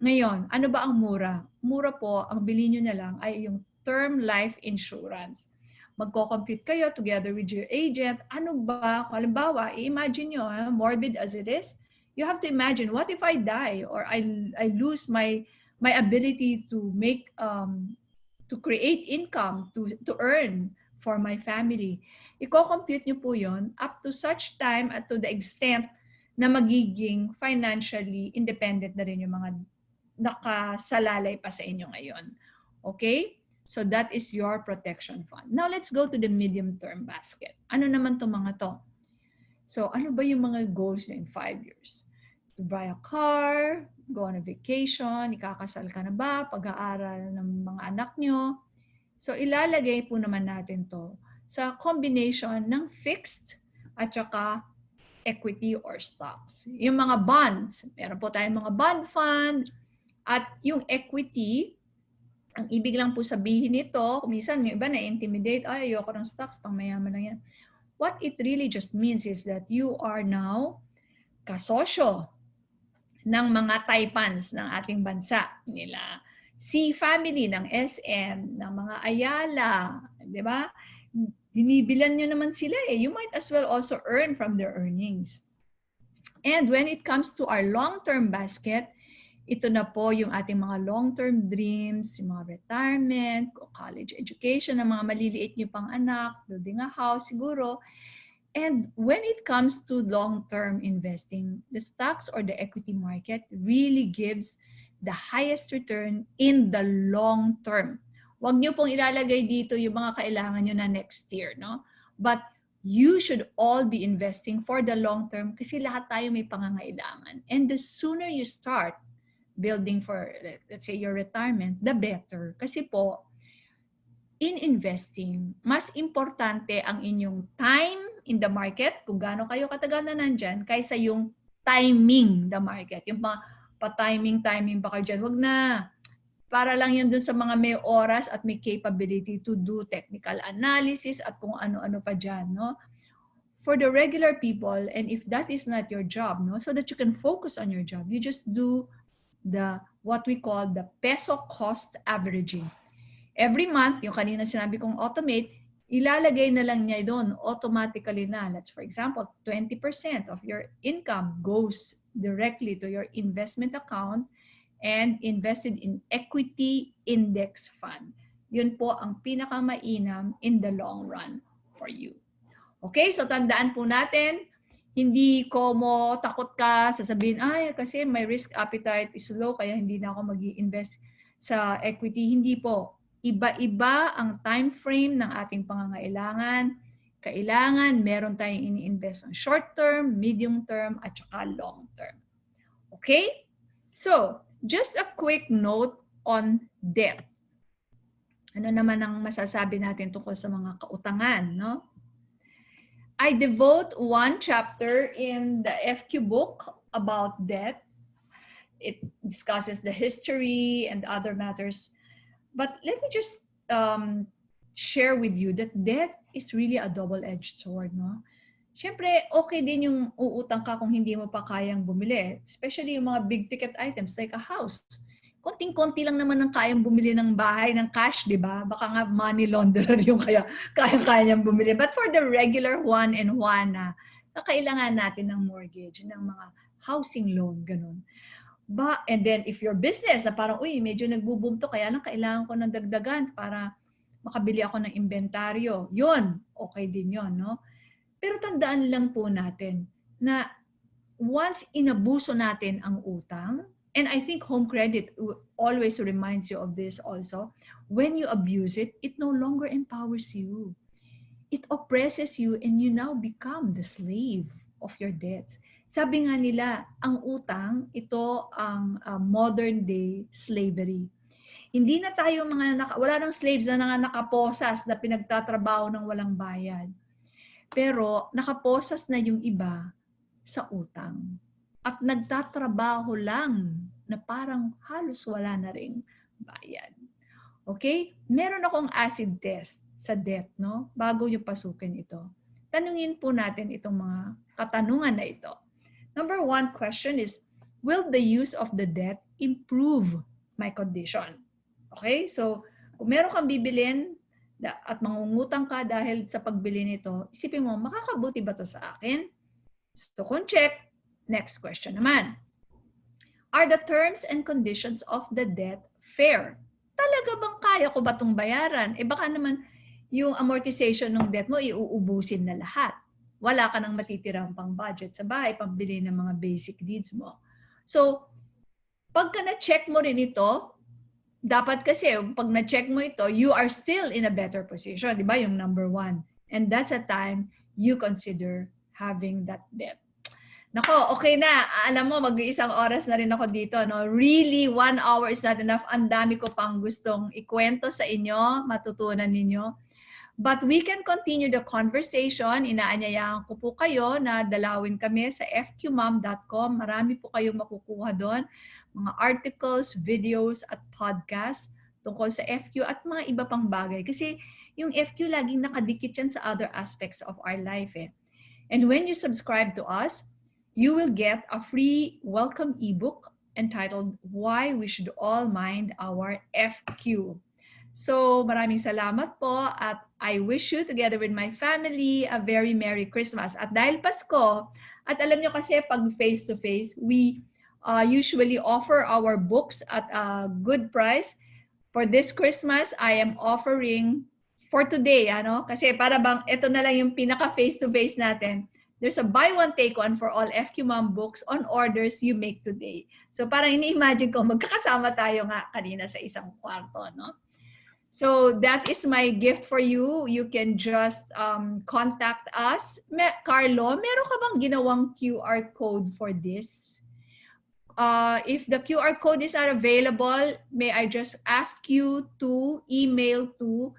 Ngayon, ano ba ang mura? Mura po, ang bilhin nyo na lang ay yung term life insurance. Magko-compute kayo together with your agent. Ano ba? Halimbawa, i-imagine nyo, morbid as it is, you have to imagine, what if I die or I lose my ability to make, to create income, to earn for my family. Iko-compute nyo po yon up to such time at to the extent na magiging financially independent na rin yung mga nakasalalay pa sa inyo ngayon. Okay? So that is your protection fund. Now let's go to the medium-term basket. Ano naman itong mga to? So ano ba yung mga goals in 5 years? To buy a car, go on a vacation, ikakasal ka na ba, pag-aaral ng mga anak nyo. So ilalagay po naman natin to sa combination ng fixed at saka equity or stocks. Yung mga bonds, meron po tayong mga bond fund, at yung equity, ang ibig lang po sabihin nito, minsan yung iba na-intimidate, ay ayoko ng stocks, pang mayaman lang yan. What it really just means is that you are now kasosyo ng mga Taipans ng ating bansa, nila C family ng SM, ng mga Ayala, di ba? Binibilan nyo naman sila eh. You might as well also earn from their earnings. And when it comes to our long-term basket, ito na po yung ating mga long-term dreams, yung mga retirement, college education ng mga maliliit nyo pang anak, building a house siguro. And when it comes to long-term investing, the stocks or the equity market really gives the highest return in the long term. Huwag nyo pong ilalagay dito yung mga kailangan nyo na next year, no? But you should all be investing for the long term kasi lahat tayo may pangangailangan. And the sooner you start building for, let's say, your retirement, the better. Kasi po, in investing, mas importante ang inyong time in the market, kung gaano kayo katagal na nandyan, kaysa yung timing the market. Yung pa-timing pa kayo dyan, wag na. Para lang yun dun sa mga may oras at may capability to do technical analysis at kung ano-ano pa dyan, no? For the regular people, and if that is not your job, no, so that you can focus on your job, you just do what we call the peso cost averaging. Every month, yung kanina sinabi kong automate, ilalagay na lang niya doon automatically na. Let's for example, 20% of your income goes directly to your investment account and invested in equity index fund. Yun po ang pinakamainam in the long run for you. Okay, so tandaan po natin, hindi ko mo takot ka, sasabihin, ay kasi my risk appetite is low kaya hindi na ako mag-i-invest sa equity. Hindi po. Iba-iba ang time frame ng ating pangangailangan. Kailangan meron tayong ini-invest on short term, medium term, at saka long term. Okay? So, just a quick note on debt. Ano naman ang masasabi natin tungkol sa mga kautangan, no? I devote one chapter in the FQ book about debt. It discusses the history and other matters. But let me just share with you that debt is really a double-edged sword, no? Siyempre, okay din yung uutang ka kung hindi mo pa kayang bumili. Especially yung mga big-ticket items like a house. Konting-konti lang naman ang kayang bumili ng bahay ng cash, di ba? Baka nga money launderer yung kaya niyang bumili. But for the regular Juan and Juana, na kailangan natin ng mortgage, ng mga housing loan, ganun. And then if your business na parang, uy, medyo nagbo-boom to, kaya lang kailangan ko ng dagdagan para makabili ako ng inventaryo. Yun, okay din yun, no? Pero tandaan lang po natin na once inabuso natin ang utang, and I think home credit always reminds you of this also, when you abuse it, it no longer empowers you. It oppresses you and you now become the slave of your debts. Sabi nga nila, ang utang, ito ang modern day slavery. Hindi na tayo wala nang slaves na nakaposas na pinagtatrabaho ng walang bayad. Pero nakaposas na yung iba sa utang. At nagtatrabaho lang na parang halos wala na ring bayad. Okay? Meron akong acid test sa debt, no? Bago yung pasukin ito. Tanungin po natin itong mga katanungan na ito. Number 1 question is, will the use of the debt improve my condition? Okay? So, kung meron kang bibilin at mangungutang ka dahil sa pagbili nito, isipin mo, makakabuti ba to sa akin? So, kung check, next question naman. Are the terms and conditions of the debt fair? Talaga bang kaya ko ba itong bayaran? Baka naman yung amortization ng debt mo, iuubusin na lahat. Wala ka nang matitirang pang budget sa bahay, pambili ng mga basic needs mo. So, pagka na-check mo rin ito, dapat kasi pag na-check mo ito, you are still in a better position. Di ba? Yung number 1. And that's a time you consider having that debt. Nako, okay na. Alam mo, mag-iisang oras na rin ako dito. No? Really, 1 hour is not enough. Ang dami ko pang gustong ikwento sa inyo, matutunan ninyo. But we can continue the conversation. Inaanyayahan ko po kayo na dalawin kami sa fqmom.com. Marami po kayong makukuha doon. Mga articles, videos, at podcasts tungkol sa FQ at mga iba pang bagay. Kasi yung FQ laging nakadikit yan sa other aspects of our life. And when you subscribe to us, you will get a free welcome ebook entitled Why We Should All Mind Our FQ. So maraming salamat po at I wish you together with my family a very Merry Christmas. At dahil Pasko, at alam nyo kasi pag face-to-face, we usually offer our books at a good price. For this Christmas, I am offering for today, kasi para bang ito na lang yung pinaka face-to-face natin. There's a buy one take one for all FQ Mom books on orders you make today. So parang ini-imagine ko magkakasama tayo nga kanina sa isang kwarto, no? So that is my gift for you. You can just contact us. Carlo, meron ka bang ginawang QR code for this? If the QR code is not available, may I just ask you to email to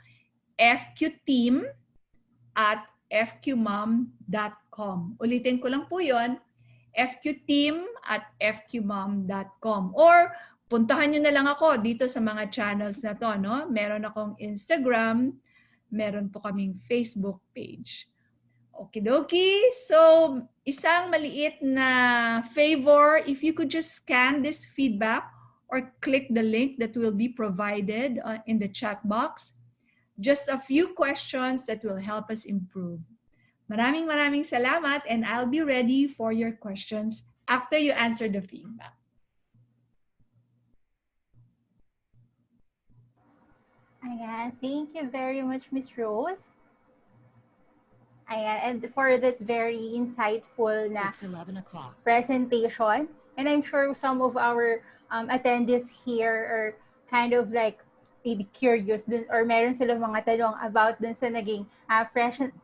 fqteam@fqmom.com. Ulitin ko lang po yun, fqteam@fqmom.com. Or puntahan nyo na lang ako dito sa mga channels na to. No? Meron akong Instagram, meron po kaming Facebook page. Okidoki. So, isang maliit na favor, if you could just scan this feedback or click the link that will be provided in the chat box. Just a few questions that will help us improve. Maraming salamat and I'll be ready for your questions after you answer the feedback. Ayan, thank you very much, Ms. Rose. Ayan, and for that very insightful na presentation. And I'm sure some of our attendees here are kind of like maybe curious dun, or meron silang mga tanong about dun sa naging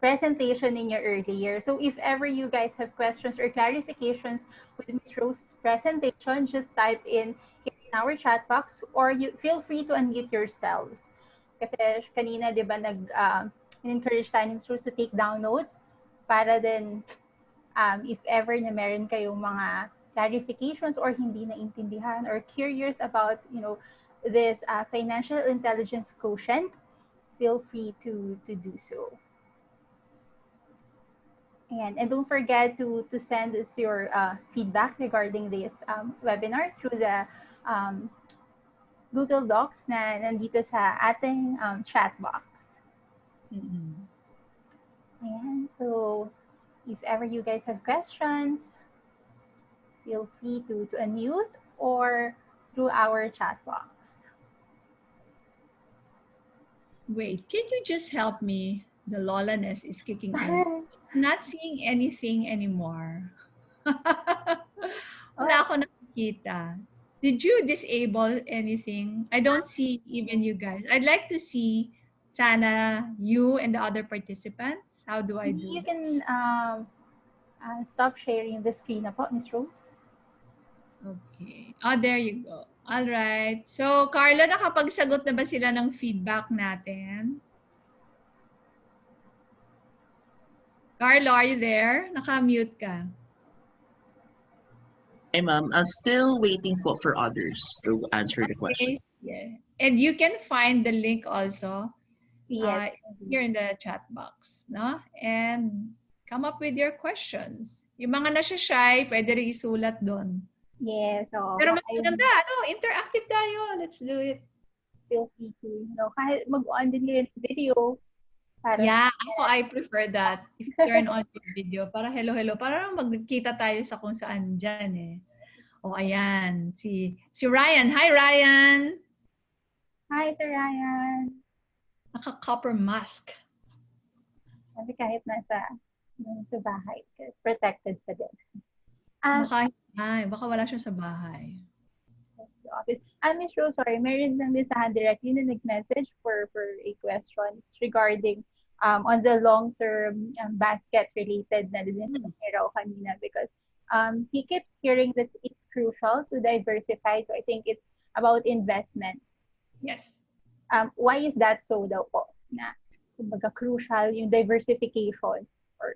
presentation ninyo earlier. So if ever you guys have questions or clarifications with Ms. Rose's presentation, just type in here in our chat box or you feel free to unmute yourselves. Kasi kanina, di ba, encourage tayo ni Ms. Rose to take down notes para din if ever na meron kayong mga clarifications or hindi naintindihan or curious about, this financial intelligence quotient, feel free to do so. And don't forget to send us your feedback regarding this webinar through the Google Docs na nandito sa ating chat box. Ayan, so if ever you guys have questions, feel free to unmute or through our chat box. Wait, can you just help me? The lolaness is kicking in. I'm not seeing anything anymore. Wala ako nakikita. Did you disable anything? I don't see even you guys. I'd like to see sana you and the other participants. How do I do You can stop sharing the screen na po, Ms. Rose. Okay. Oh, there you go. All right. So, Carlo, nakapagsagot na ba sila ng feedback natin? Carlo, are you there? Naka-mute ka. Hey, ma'am, I'm still waiting for others to answer the question. Okay. Yeah. And you can find the link also Yes. here in the chat box, no? And come up with your questions. Yung mga nasa-shy, pwede rin isulat doon. Yes. So, Pero mas maganda, interactive tayo. Let's do it. feel free to, kahit mag-on din kayo ng video. Para Ako I prefer that. If you turn on your video, para hello, para magkita tayo sa kung saan dyan eh. O ayan, si Ryan. Hi Ryan! Hi, Sir Ryan. Naka-copper mask. Kasi kahit sa bahay, protected pa din. Baka wala siya sa bahay. Office. Miss Rose, sorry, meron lang din sa hand directly na nag-message for a question. It's regarding on the long-term basket related na din sa raw kanina because he keeps hearing that it's crucial to diversify. So I think it's about investment. Yes. Why is that so daw po? Na kumbaga crucial yung diversification.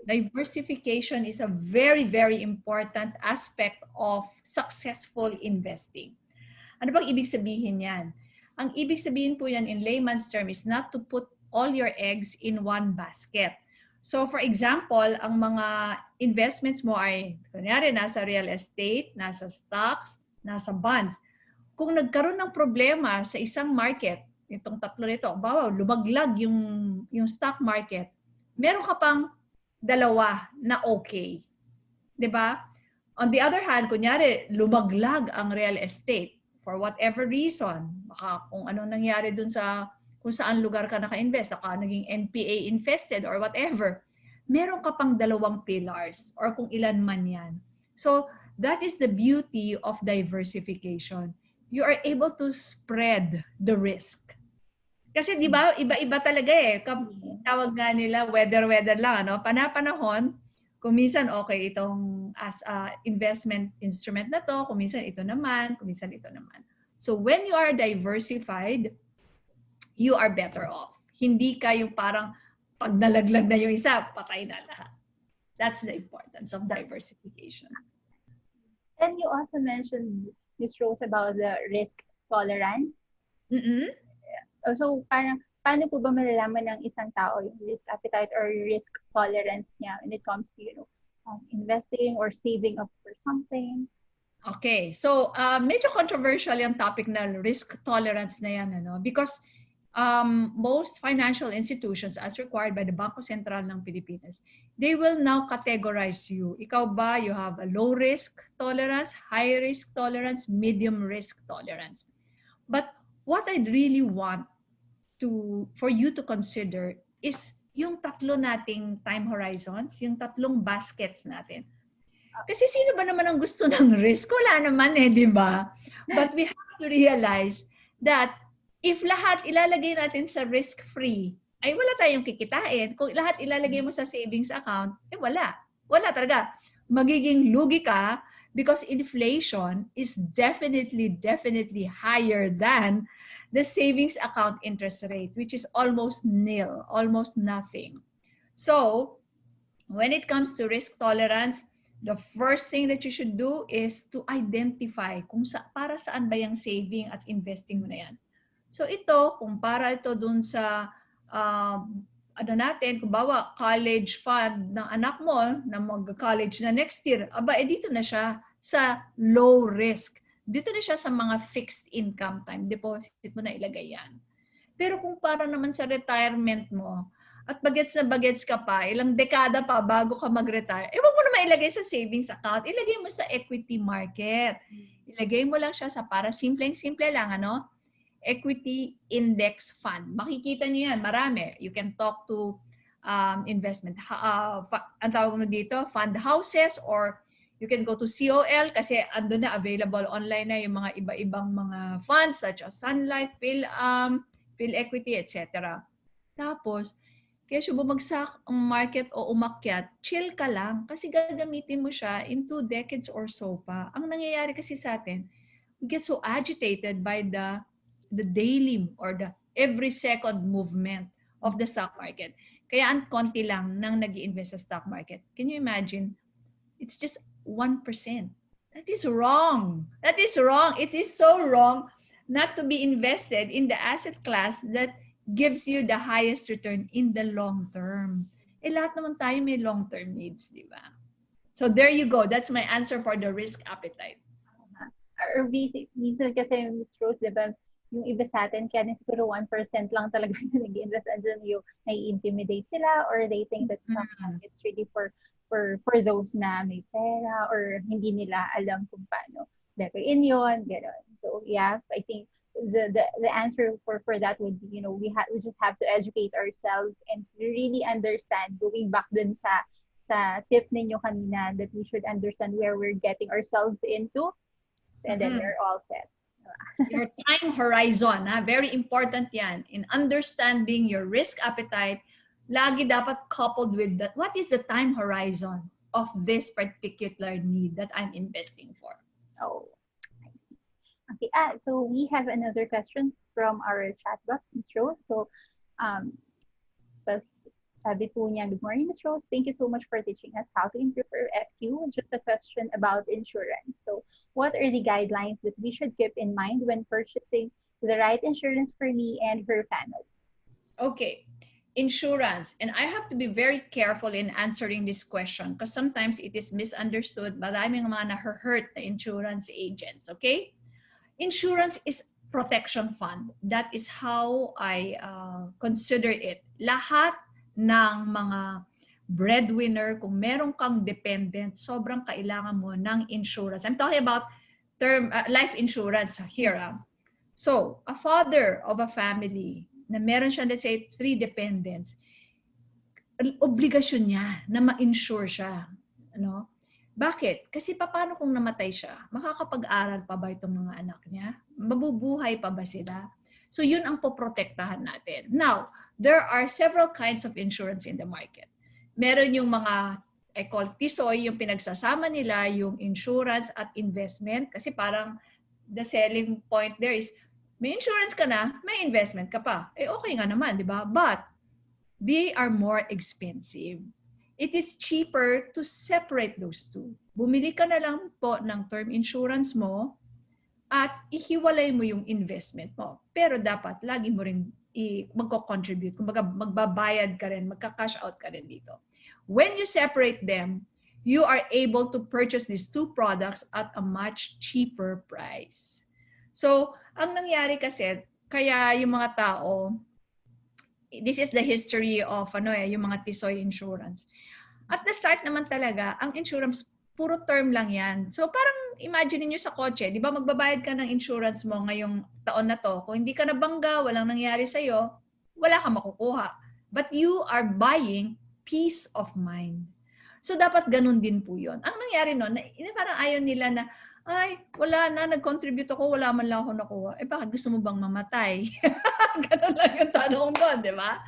Diversification is a very, very important aspect of successful investing. Ano bang ibig sabihin yan? Ang ibig sabihin po yan in layman's term is not to put all your eggs in one basket. So for example, ang mga investments mo ay, kunyari, nasa real estate, nasa stocks, nasa bonds. Kung nagkaroon ng problema sa isang market, itong tatlo nito, bawa, lumaglag yung stock market, meron ka pang dalawa na okay. 'Di ba? On the other hand, kunyari, lumaglag ang real estate for whatever reason, baka kung anong nangyari dun sa kung saan lugar ka naka-invest, saka naging NPA infested or whatever, meron ka pang dalawang pillars or kung ilan man yan. So, that is the beauty of diversification. You are able to spread the risk. Kasi di ba, iba-iba talaga eh. Tawag nga nila, weather lang. Ano? Panahon, kung minsan okay itong as investment instrument na to, kung minsan ito naman, kung minsan ito naman. So when you are diversified, you are better off. Hindi ka yung parang pag nalaglag na yung isa, patay na lahat. That's the importance of diversification. And you also mentioned, Ms. Rose, about the risk tolerance. Mm-hmm. So parang, paano po ba malalaman ng isang tao yung risk appetite or risk tolerance niya when it comes to, investing or saving up for something? Okay, so medyo controversial yung topic na risk tolerance na yan, ano? Because most financial institutions, as required by the Bangko Sentral ng Pilipinas, they will now categorize you. Ikaw ba, you have a low risk tolerance, high risk tolerance, medium risk tolerance. But what I'd really want for you to consider is yung tatlo nating time horizons, yung tatlong baskets natin. Kasi sino ba naman ang gusto ng risk? Wala naman eh, di ba? But we have to realize that if lahat ilalagay natin sa risk-free, ay wala tayong kikitain. Kung lahat ilalagay mo sa savings account, eh wala. Wala talaga. Magiging lugi ka because inflation is definitely higher than the savings account interest rate, which is almost nil, almost nothing. So, when it comes to risk tolerance, the first thing that you should do is to identify kung para saan ba yung saving at investing mo na yan. So ito, kung para ito dun sa natin, kung bawa college fund ng anak mo na mag-college na next year, dito na siya sa low risk. Dito na siya sa mga fixed income time deposit mo na ilagay yan. Pero kung para naman sa retirement mo, at bagets ka pa, ilang dekada pa bago ka mag-retire, wag mo na mailagay sa savings account, ilagay mo sa equity market. Ilagay mo lang siya sa para simple lang, ano? Equity index fund. Makikita niyo yan, marami. You can talk to investment, ang tawag mo dito, fund houses, or you can go to COL kasi ando na available online na yung mga iba-ibang mga funds such as Sun Life, PhilEquity, etc. Tapos, kaya bumagsak ang market o umakyat, chill ka lang kasi gagamitin mo siya in 2 decades or so pa. Ang nangyayari kasi sa atin, we get so agitated by the daily or the every second movement of the stock market. Kaya ang konti lang nang nag-i-invest sa stock market. Can you imagine? It's just 1%. That is wrong. That is wrong. It is so wrong not to be invested in the asset class that gives you the highest return in the long term. Eh, lahat naman tayo may long-term needs, di ba? So there you go. That's my answer for the risk appetite. Or minsan kasi, Ms. Rose, di ba, yung iba sa atin, kaya na siguro 1% lang talaga yung nag-invest, andyan yung nai-intimidate sila, or they think that it's really for those na may pera, or hindi nila alam kung paano gagawin yun, gano'n. So yeah, I think the answer for that would be, we just have to educate ourselves and really understand, going back dun sa tip ninyo kanina, that we should understand where we're getting ourselves into, and then we're all set. Your time horizon, very important yan. In understanding your risk appetite, lagi dapat coupled with that. What is the time horizon of this particular need that I'm investing for? Oh, I see. Okay. So we have another question from our chat box, Ms. Rose. So, well, sabi po niya, good morning, Ms. Rose. Thank you so much for teaching us how to improve our FQ. Just a question about insurance. So, what are the guidelines that we should keep in mind when purchasing the right insurance for me and her family? Okay. Insurance. And I have to be very careful in answering this question because sometimes it is misunderstood. Maraming mga na-hurt na insurance agents. Okay? Insurance is protection fund. That is how I consider it. Lahat ng mga breadwinner, kung meron kang dependent, sobrang kailangan mo ng insurance. I'm talking about life insurance here. So, a father of a family na meron siya, let's say, 3 dependents, obligasyon niya na ma-insure siya. Ano? Bakit? Kasi paano kung namatay siya? Makakapag-aral pa ba itong mga anak niya? Mabubuhay pa ba sila? So yun ang poprotektahan natin. Now, there are several kinds of insurance in the market. Meron yung mga, I call tisoy, yung pinagsasama nila, yung insurance at investment. Kasi parang the selling point there is, may insurance ka na, may investment ka pa. Eh okay nga naman, di ba? But they are more expensive. It is cheaper to separate those two. Bumili ka na lang po ng term insurance mo at ihiwalay mo yung investment mo. Pero dapat lagi mo rin magko-contribute. Kumbaga magbabayad ka rin, magka-cash out ka rin dito. When you separate them, you are able to purchase these two products at a much cheaper price. So, ang nangyari kasi, kaya yung mga tao, this is the history of yung mga tisoy insurance. At the start naman talaga, ang insurance, puro term lang yan. So parang imagine niyo sa kotse, di ba magbabayad ka ng insurance mo ngayong taon na to. Kung hindi ka nabangga, walang nangyari sa'yo, wala kang makukuha. But you are buying peace of mind. So dapat ganun din po yun. Ang nangyari nun, parang ayaw nila na, ay, wala na, nag-contribute ako, wala man lang ako nakuha. Eh bakit gusto mo bang mamatay? Ganun lang yung tanong doon, di ba?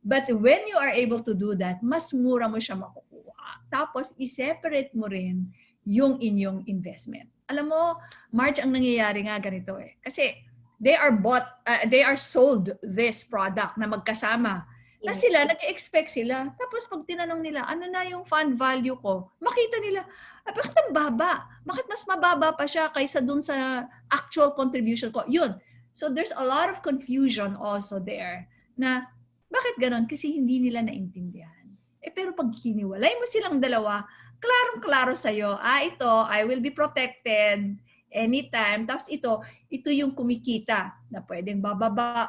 But when you are able to do that, mas mura mo siya makukuha. Tapos, i-separate mo rin yung inyong investment. Alam mo, March, ang nangyayari nga ganito eh. Kasi, they are sold this product na magkasama. Na sila, nag-expect sila. Tapos, pag tinanong nila, ano na yung fund value ko? Makita nila, bakit ang baba? Bakit mas mababa pa siya kaysa dun sa actual contribution ko? Yun. So, there's a lot of confusion also there na bakit ganon? Kasi hindi nila naintindihan. Eh pero pag hiniwalay mo silang dalawa, klarong-klaro sa'yo, ito, I will be protected anytime. Tapos ito yung kumikita na pwedeng bababa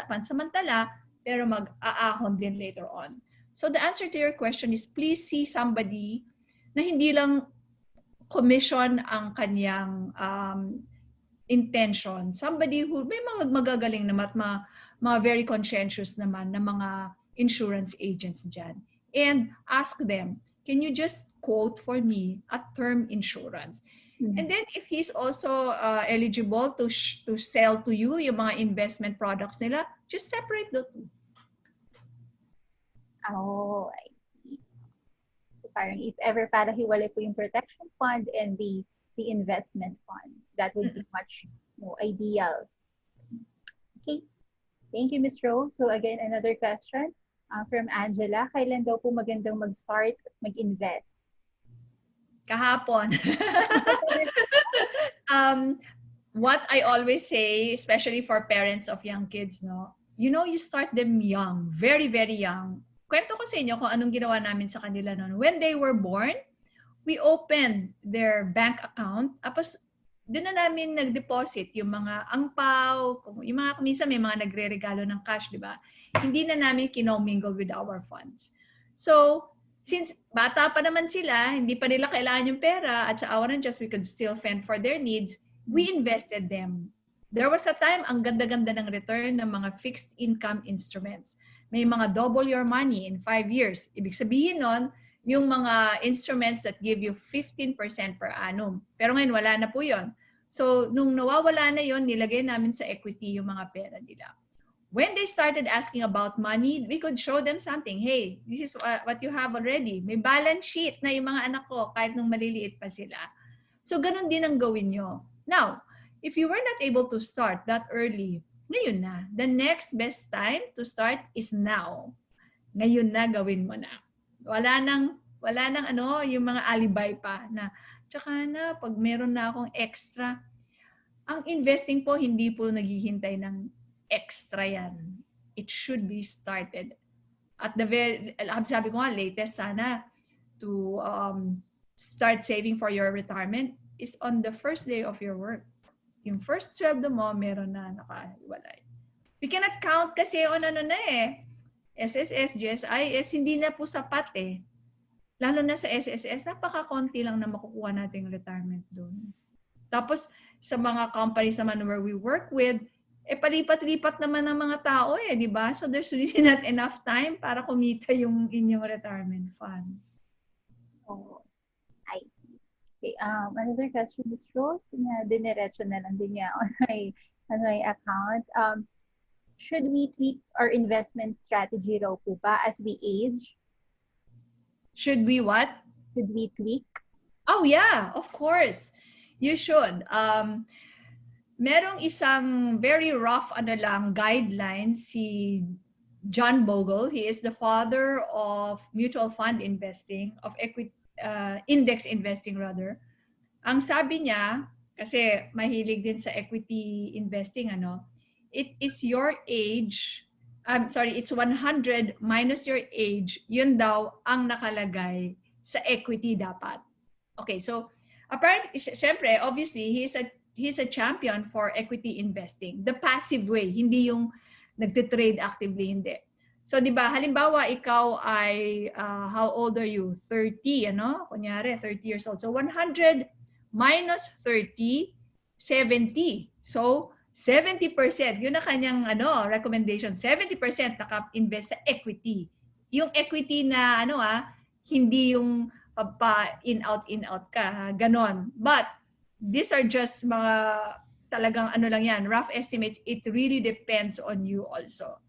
pansamantala, pero mag-aahon din later on. So the answer to your question is please see somebody na hindi lang commission ang kanyang intention. Somebody who may mga magagaling naman at mga very conscientious naman na mga insurance agents dyan. And ask them, can you just quote for me a term insurance? Mm-hmm. And then if he's also eligible to sell to you yung mga investment products nila, just separate the two. Oh, I see. So parang if ever para hiwalay po yung protection fund and the investment fund, that would be much more ideal. Okay. Thank you, Ms. Rose. So again, another question from Angela. Kailan daw po magandang mag-start at mag-invest? Kahapon. What I always say, especially for parents of young kids, no, you know, you start them young, very, very young. Kwento ko sa inyo kung anong ginawa namin sa kanila noon. When they were born, we opened their bank account. Tapos, doon na namin nag-deposit yung mga angpaw, yung mga, minsan may mga nagre-regalo ng cash, di ba? Hindi na namin kinomingle with our funds. So, since bata pa naman sila, hindi pa nila kailangan yung pera, at sa awa ng Diyos, we could still fend for their needs, we invested them. There was a time, ang ganda-ganda ng return ng mga fixed income instruments. May mga double your money in 5 years. Ibig sabihin nun, yung mga instruments that give you 15% per annum. Pero ngayon, wala na po yun. So, nung nawawala na yun, nilagay namin sa equity yung mga pera nila. When they started asking about money, we could show them something. Hey, this is what you have already. May balance sheet na yung mga anak ko kahit nung maliliit pa sila. So, ganun din ang gawin nyo. Now, if you were not able to start that early, ngayon na. The next best time to start is now. Ngayon na, gawin mo na. Wala nang ano, yung mga alibay pa na, tsaka na, pag meron na akong extra. Ang investing po, hindi po naghihintay ng extra yan. It should be started. At the sabi ko nga, latest sana to start saving for your retirement is on the first day of your work. Yung first sweldo mo, meron na nakahiwalay. We cannot count kasi on ano na SSS, GSIS, hindi na po sapat Lalo na sa SSS, napaka-konti lang na makukuha nating retirement doon. Tapos, sa mga companies naman where we work with, palipat-lipat naman ng mga tao di ba? So, there's really not enough time para kumita yung inyong retirement fund. Oh, I see. Okay, another question is Rose, diniretso na lang din niya on my account. Should we tweak our investment strategy raw po ba as we age? Should we what? Should we tweak? Oh yeah, of course. You should. Merong isang very rough guidelines si John Bogle. He is the father of mutual fund investing, of equity index investing rather. Ang sabi niya, kasi mahilig din sa equity investing it is your age, it's 100 minus your age, yun daw ang nakalagay sa equity dapat. Okay, so apparently, syempre, obviously, he's a champion for equity investing. The passive way, hindi yung nagtitrade actively, hindi. So, di ba, halimbawa, ikaw ay, how old are you? 30, Kunyari, 30 years old. So, 100 minus 30, 70. So, 70%, yun na kanyang recommendation. 70% naka-invest sa equity. Yung equity na hindi yung in-out ka. Ganon. But, these are just mga talagang lang yan, rough estimates. It really depends on you also.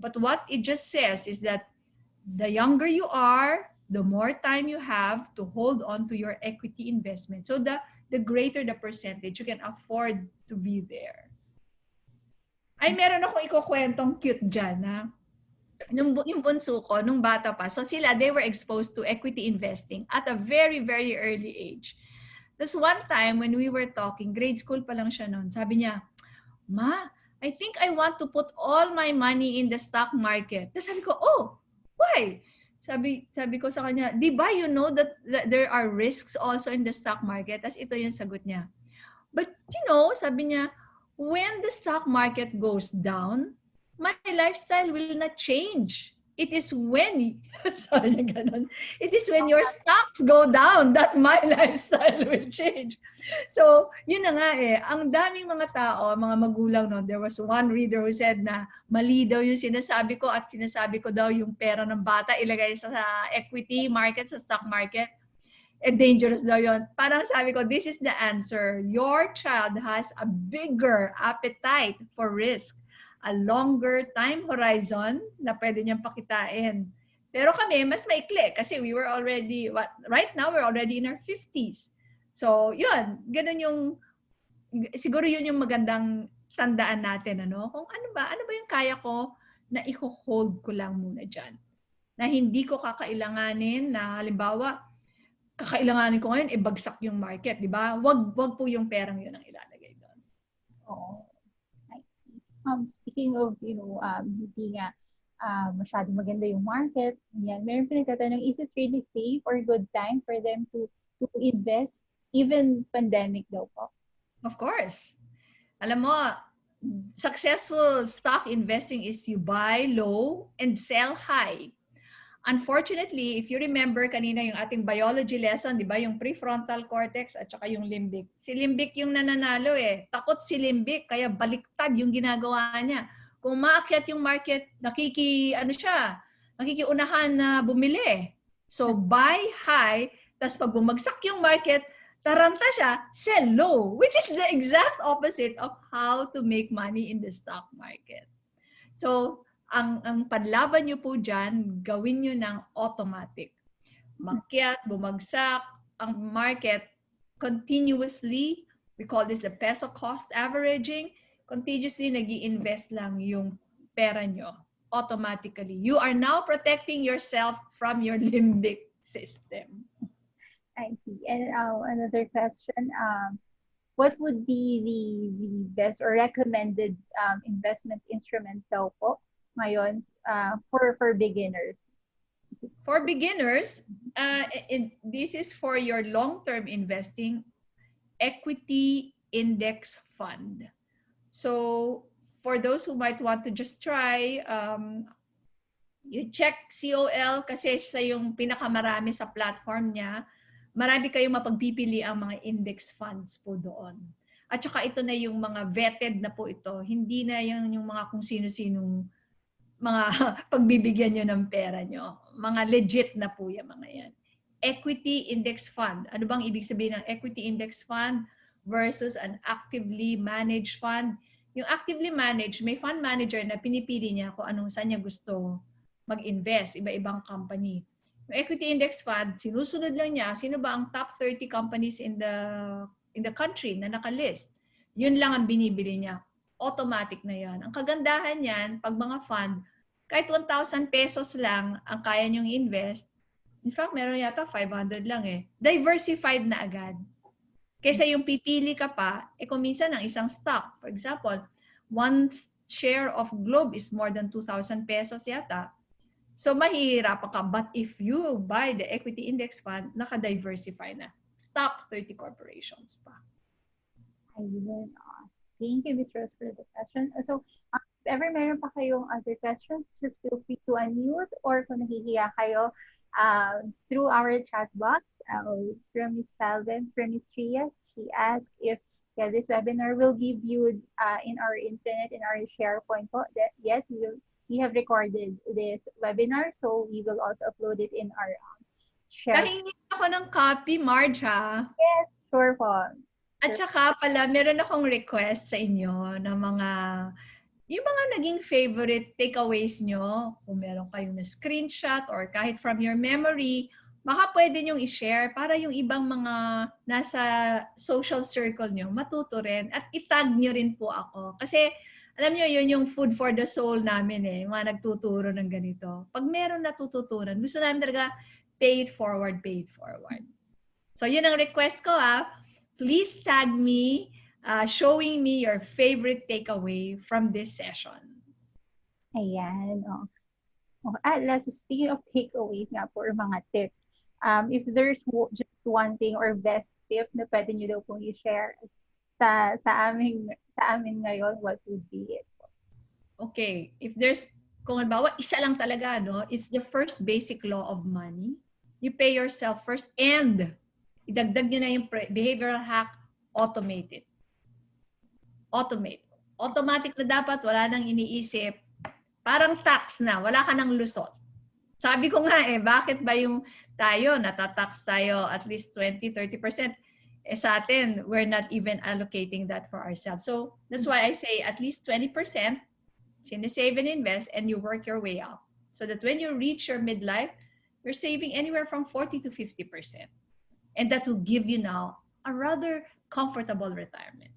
But what it just says is that the younger you are, the more time you have to hold on to your equity investment. So the greater the percentage you can afford to be there. Ay, meron akong ikukwentong cute dyan, yung bunso ko, nung bata pa. So sila, they were exposed to equity investing at a very, very early age. Tapos one time, when we were talking, grade school pa lang siya noon, sabi niya, Ma, I think I want to put all my money in the stock market. Tapos sabi ko, oh, why? Sabi ko sa kanya, di ba you know that there are risks also in the stock market? Tapos ito yung sagot niya. But sabi niya, when the stock market goes down, my lifestyle will not change. It is when, sorry na ganun, it is when your stocks go down that my lifestyle will change. So, yun na nga ang daming mga tao, mga magulang there was one reader who said na mali daw yung sinasabi ko at sinasabi ko daw yung pera ng bata ilagay sa equity market, sa stock market. Dangerous daw yun. Parang sabi ko, this is the answer. Your child has a bigger appetite for risk, a longer time horizon na pwede niyang pakitain. Pero kami, mas maikli kasi we were already, right now, we're already in our 50s. So, yun. Ganun yung, siguro yun yung magandang tandaan natin, Kung ano ba yung kaya ko na i-hold ko lang muna dyan. Na hindi ko kakailanganin na, halimbawa, kakailanganin ko ngayon, ibagsak yung market, di ba? Wag po yung perang yun ang ilalagay doon. Oh, I see. Speaking of, hindi nga masyadong maganda yung market, yan, meron pa nagtatanong, is it really safe or good time for them to invest, even pandemic daw po? Of course. Alam mo, successful stock investing is you buy low and sell high. Unfortunately, if you remember kanina yung ating biology lesson, di ba, yung prefrontal cortex at saka yung limbic. Si limbic yung nananalo eh. Takot si limbic, kaya baliktad yung ginagawa niya. Kung maakyat yung market, nakikiunahan na bumili. So, buy high, tapos pag bumagsak yung market, taranta siya, sell low, which is the exact opposite of how to make money in the stock market. So, ang panlaban nyo po dyan, gawin nyo ng automatic. Makyat, bumagsak, ang market continuously, we call this the peso cost averaging, continuously nag-i-invest lang yung pera nyo automatically. You are now protecting yourself from your limbic system. I see. And another question, what would be the best or recommended investment instrument daw po ngayon for beginners? For beginners, this is for your long-term investing, equity index fund. So for those who might want to just try, you check COL kasi siya yung pinakamarami sa platform niya. Marami kayong mapagpipili ang mga index funds po doon. At saka ito na yung mga vetted na po ito. Hindi na yung mga kung sino-sinong mga pagbibigyan nyo ng pera nyo. Mga legit na po yung mga yan. Equity index fund. Ano bang ibig sabihin ng equity index fund versus an actively managed fund? Yung actively managed, may fund manager na pinipili niya kung saan niya gusto mag-invest, iba-ibang company. Yung equity index fund, sinusunod lang niya sino ba ang top 30 companies in the country na nakalist. Yun lang ang binibili niya. Automatic na yan. Ang kagandahan niyan, pag mga fund, kahit 1,000 pesos lang ang kaya niyong invest, in fact, meron yata 500 lang eh. Diversified na agad. Kesa yung pipili ka pa, kung minsan ng isang stock, for example, one share of Globe is more than 2,000 pesos yata. So, mahihirapan ka. But if you buy the equity index fund, naka-diversify na. Top 30 corporations pa. Ayun. Thank you, Ms. Rose, for the question. So, if ever meron pa kayong other questions, just feel free to unmute or kung nahihiya kayo through our chat box. From Ms. Salven, from Ms. Trias, she asked if this webinar will be viewed in our internet, in our SharePoint. That, yes, we have recorded this webinar, so we will also upload it in our share. Nahingi ako ng copy, Marge, ha? Yes, sure po. At saka pala, meron akong request sa inyo ng yung mga naging favorite takeaways nyo, kung meron kayong na screenshot or kahit from your memory, baka pwede nyong i-share para yung ibang mga nasa social circle nyo matuto rin at itag nyo rin po ako. Kasi alam nyo, yun yung food for the soul namin eh, mga nagtuturo ng ganito. Pag meron natututunan, gusto namin talaga pay it forward, pay it forward. So yun ang request ko Please tag me showing me your favorite takeaway from this session. Ayan. Speaking of takeaways nga po or mga tips, if there's just one thing or best tip na pwede nyo daw pong i-share sa amin ngayon, what would be it? Okay. If there's, kung halimbawa, isa lang talaga, no? It's the first basic law of money. You pay yourself first and idagdag nyo na yung behavioral hack, automate it. Automate. Automatic na dapat, wala nang iniisip. Parang tax na, wala ka nang lusot. Sabi ko nga bakit ba yung tayo, natatax tayo at least 20-30%. Sa atin, we're not even allocating that for ourselves. So, that's why I say at least 20%, sinisave and invest, and you work your way up. So that when you reach your midlife, you're saving anywhere from 40 to 50%. And that will give you now a rather comfortable retirement.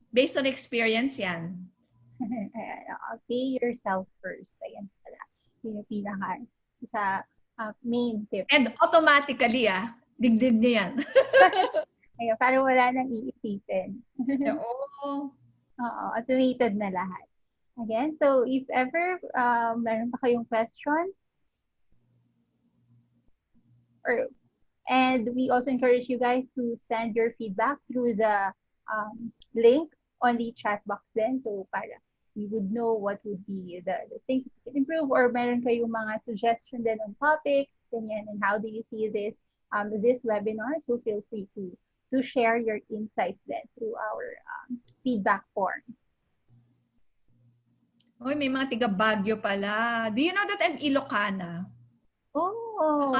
Based on experience yan. Pay yourself first. Ayan pala. Yung pinaka sa main tip. And automatically, digdig niya yan. Ayun, parang wala nang iisipin. Oo. Oo, automated na lahat. Again, so if ever meron pa kayong questions, and we also encourage you guys to send your feedback through the link on the chat box then. So para we would know what would be the things we can improve, or meron kayong mga suggestion then on topic, ganyan, and how do you see this webinar. So feel free to share your insights then through our feedback form. Uy, may mga tiga Baguio pala. Do you know that I'm Ilocana? Oh.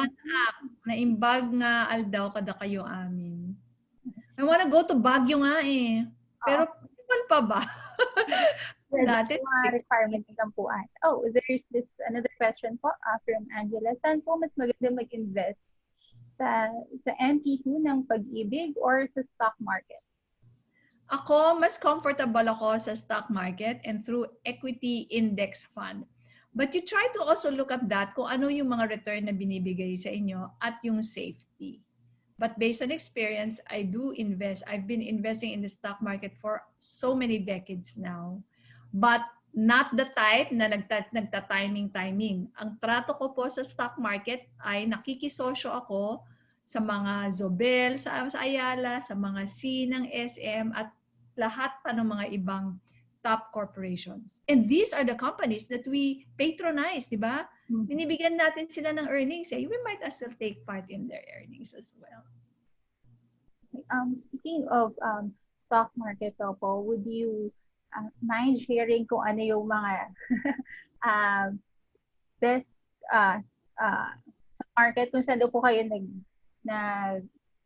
Naimbag nga aldaw kada kayo amin. I wanna go to Baguio nga eh. Pero iwan pa ba? Dati requirement ng tampuan. Oh, there's this another question po from Angela. Saan po mas maganda mag-invest? Sa MP2 ng pag-ibig or sa stock market? Ako, mas comfortable ako sa stock market and through equity index fund. But you try to also look at that kung ano yung mga return na binibigay sa inyo at yung safety. But based on experience, I do invest. I've been investing in the stock market for so many decades now. But not the type na nagta-timing. Ang trato ko po sa stock market ay nakikisosyo ako sa mga Zobel, sa Ayala, sa mga C ng SM at lahat pa ng mga ibang top corporations. And these are the companies that we patronize, di ba? Binibigyan natin sila ng earnings. We might as well take part in their earnings as well. Speaking of stock market, po, would you mind sharing kung ano yung mga best sa market, kung saan po kayo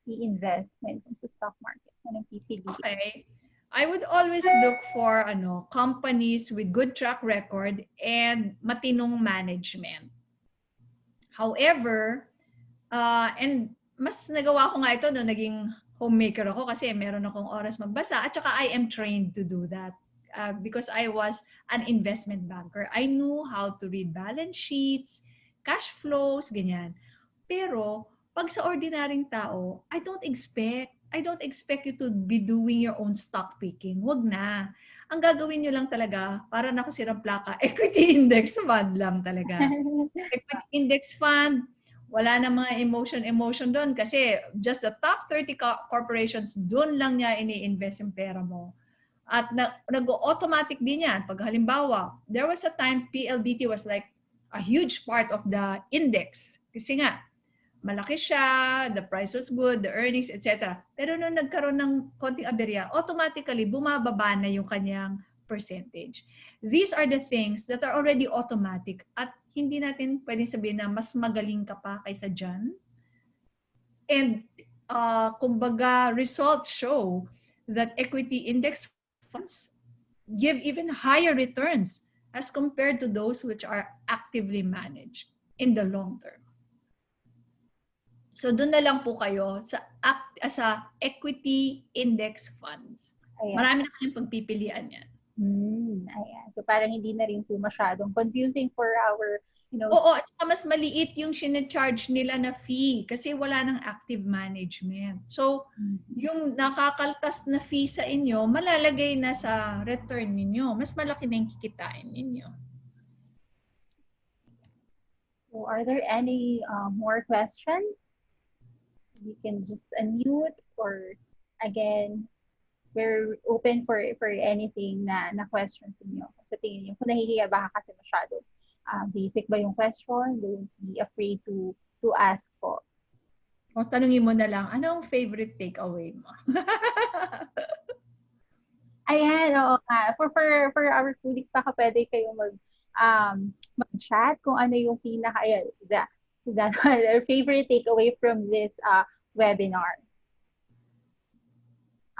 i-invest when it comes to stock market? Anong pipili? Okay. I would always look for companies with good track record and matinong management. However, and mas nagawa ko nga ito no, naging homemaker ako kasi meron akong oras magbasa at saka I am trained to do that because I was an investment banker. I knew how to read balance sheets, cash flows, ganyan. Pero pag sa ordinaryong tao, I don't expect you to be doing your own stock picking. Wag na. Ang gagawin nyo lang talaga, para na ako sirang plaka, equity index fund lang talaga. Equity index fund, wala na mga emotion doon kasi just the top 30 corporations, doon lang niya ini-invest yung pera mo. At nag-automatic din yan. Pag halimbawa, there was a time PLDT was like a huge part of the index. Kasi nga, malaki siya, the price was good, the earnings, etc. Pero nung nagkaroon ng konting aberya, automatically bumababa na yung kanyang percentage. These are the things that are already automatic at hindi natin pwedeng sabihin na mas magaling ka pa kaysa dyan. And kumbaga, results show that equity index funds give even higher returns as compared to those which are actively managed in the long term. So doon na lang po kayo sa equity index funds. Ayan. Marami na kayong pagpipilian yan. Ayan. So parang hindi na rin po masyadong confusing for our, Oo, at mas maliit yung sinecharge nila na fee kasi wala ng active management. So yung nakakaltas na fee sa inyo, malalagay na sa return ninyo. Mas malaki na yung kikitain ninyo. So are there any more questions? You can just unmute, or again, we're open for anything na questions niyo. Sa tingin niyo, kung nahihiya ba kasi masyado basic ba yung question, don't be afraid to ask po. O tanungin mo na lang, ano ang favorite takeaway mo? Ayan, oo nga. For our colleagues, baka pwede kayong mag-chat kung ano yung our favorite takeaway from this webinar.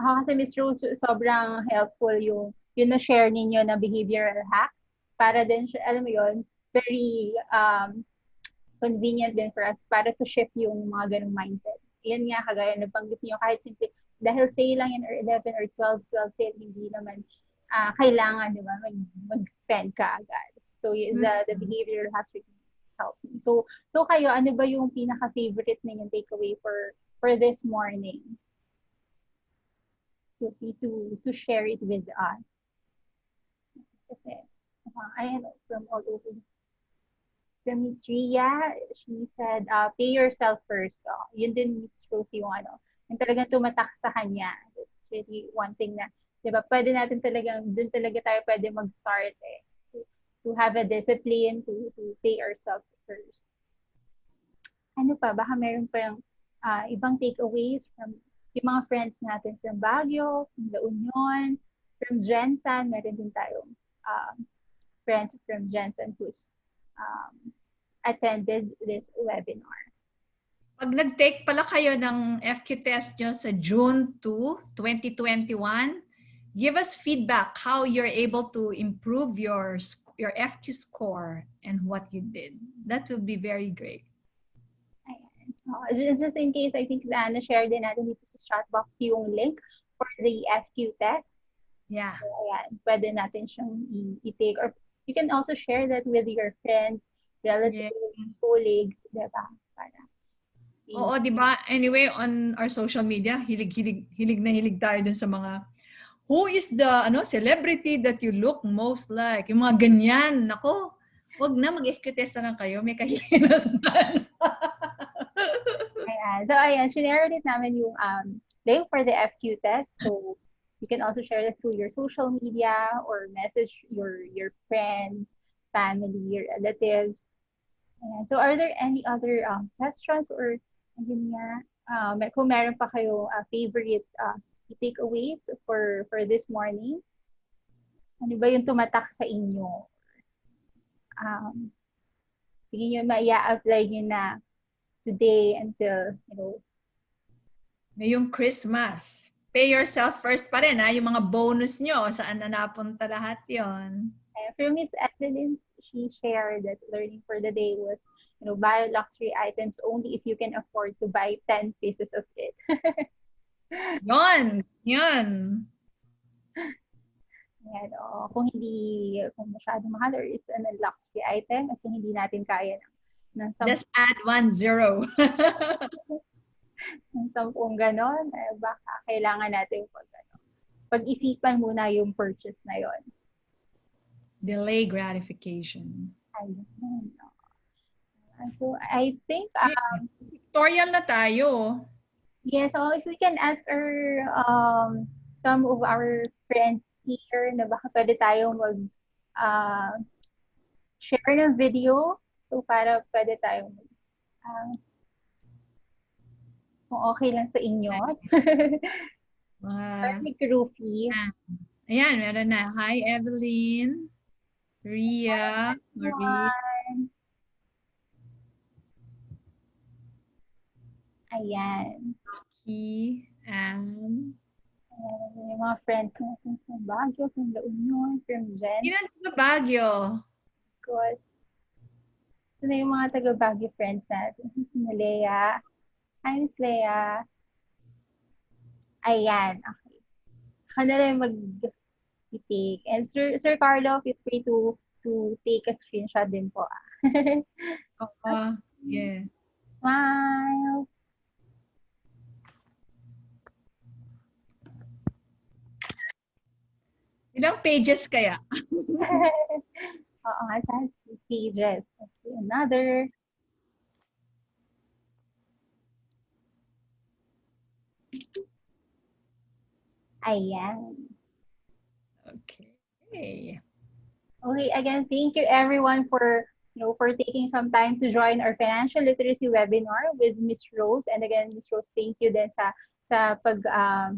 Ako kasi Ms. Rose, sobrang helpful yung na-share ninyo na behavioral hack para din, alam mo yun, very convenient din for us para to shift yung mga ganung mindset. Yan nga, kagaya na banggit niyo, kahit simple, dahil sale lang yan or 11 or 12 sale, hindi naman kailangan, di ba, mag-spend ka agad. So the behavioral hacks helped me. So kayo, ano ba yung pinaka-favorite ninyong takeaway for this morning? Feel free to share it with us. Kasi, ayan, from all over. From Miss Ria, she said, pay yourself first. Yun din, Miss Rosie, yung talagang tumatak sa kanya. It's really one thing na, di ba, pwede natin talagang, dun talaga tayo pwede mag-start to have a discipline, to pay ourselves first. Ano pa, baka meron pa yung ibang takeaways from yung mga friends natin from Baguio, from La Union, from Jensen, meron din tayong friends from Jensen who's attended this webinar. Pag nag-take pala kayo ng FQ test nyo sa June 2, 2021, give us feedback how you're able to improve your FQ score and what you did. That will be very great. Just in case, I think na-share din natin dito sa chat box yung link for the FQ test. Yeah. So, ayan, pwede natin siyang i-take. Or you can also share that with your friends, relatives, colleagues, diba? Para oo, diba? Anyway, on our social media, hilig na hilig tayo dun sa mga who is the celebrity that you look most like? Yung mga ganyan. Nako, wag na mag-FQ test na lang kayo. May kahihinatan. Ayan. So, ayan, sinare ulit namin yung link for the FQ test. So, you can also share it through your social media or message your friends, family, your relatives. Ayan. So, are there any other questions or kung meron pa kayo favorite takeaways for this morning? Ano ba yung tumatak sa inyo? Sige nyo ma-apply nyo na today until, ngayong Christmas. Pay yourself first pa rin, yung mga bonus nyo, saan na napunta lahat yon. For Miss Evelyn, she shared that learning for the day was, buy luxury items only if you can afford to buy 10 pieces of it. Yon. Yan, kung masyado mahal or it's a luxury item at kung hindi natin kaya ng just add 1 0. ng 10 ganon, baka kailangan natin pag-isipan muna yung purchase na yon. Delay gratification. Ayun. So, I think tutorial na tayo. Yes, so if we can ask some of our friends here na baka pwede tayong share ng video. So, para pwede tayong kung okay lang sa inyo. Perfect, Rufi. Ayan, meron na. Hi, Evelyn. Ria. Marie. Ayan. Rocky. And yung mga friends natin sa Baguio, from La Union, from Jen. Ilan sa Baguio? Good. Ito na yung mga taga Baguio friends natin. Si Lea. Hi, Miss Lea. Ayan. Okay. Ako na lang mag-take. And Sir Carlo, feel free to take a screenshot din po. Yeah. Smile. Ilang pages kaya? Oo nga, sa pages. Okay, another. Ayan. Okay. Okay, again, thank you everyone for taking some time to join our financial literacy webinar with Miss Rose. And again, Miss Rose, thank you din sa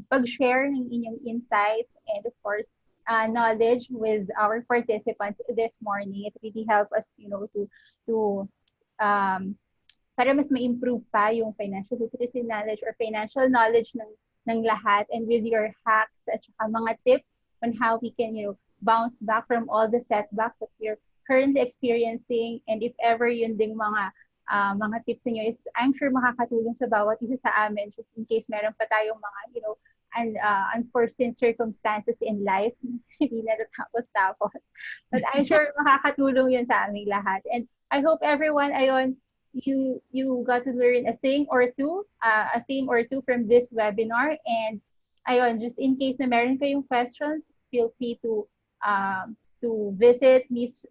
pag-share ng inyong insights and of course, knowledge with our participants this morning. It really helped us, para mas ma-improve pa yung financial literacy knowledge or financial knowledge ng lahat, and with your hacks at mga tips on how we can, bounce back from all the setbacks that we're currently experiencing. And if ever yun ding mga tips niyo is, I'm sure makakatulong sa bawat isa sa amin, just in case meron pa tayong mga, unforeseen circumstances in life, hindi na tapos. But I'm sure makakatulong yun sa aming lahat. And I hope everyone, ayon, you got to learn a thing or two from this webinar. And ayon, just in case na meron kayong questions, feel free to visit Miss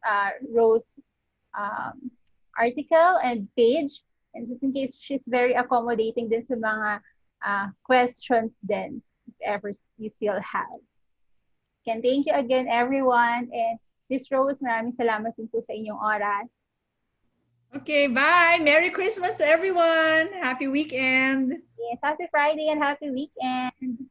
Rose article and page. And just in case, she's very accommodating din sa mga questions then, if ever you still have. Again, thank you again, everyone. And Miss Rose, maraming salamat din po sa inyong oras. Okay, bye. Merry Christmas to everyone. Happy weekend. Yes, happy Friday and happy weekend.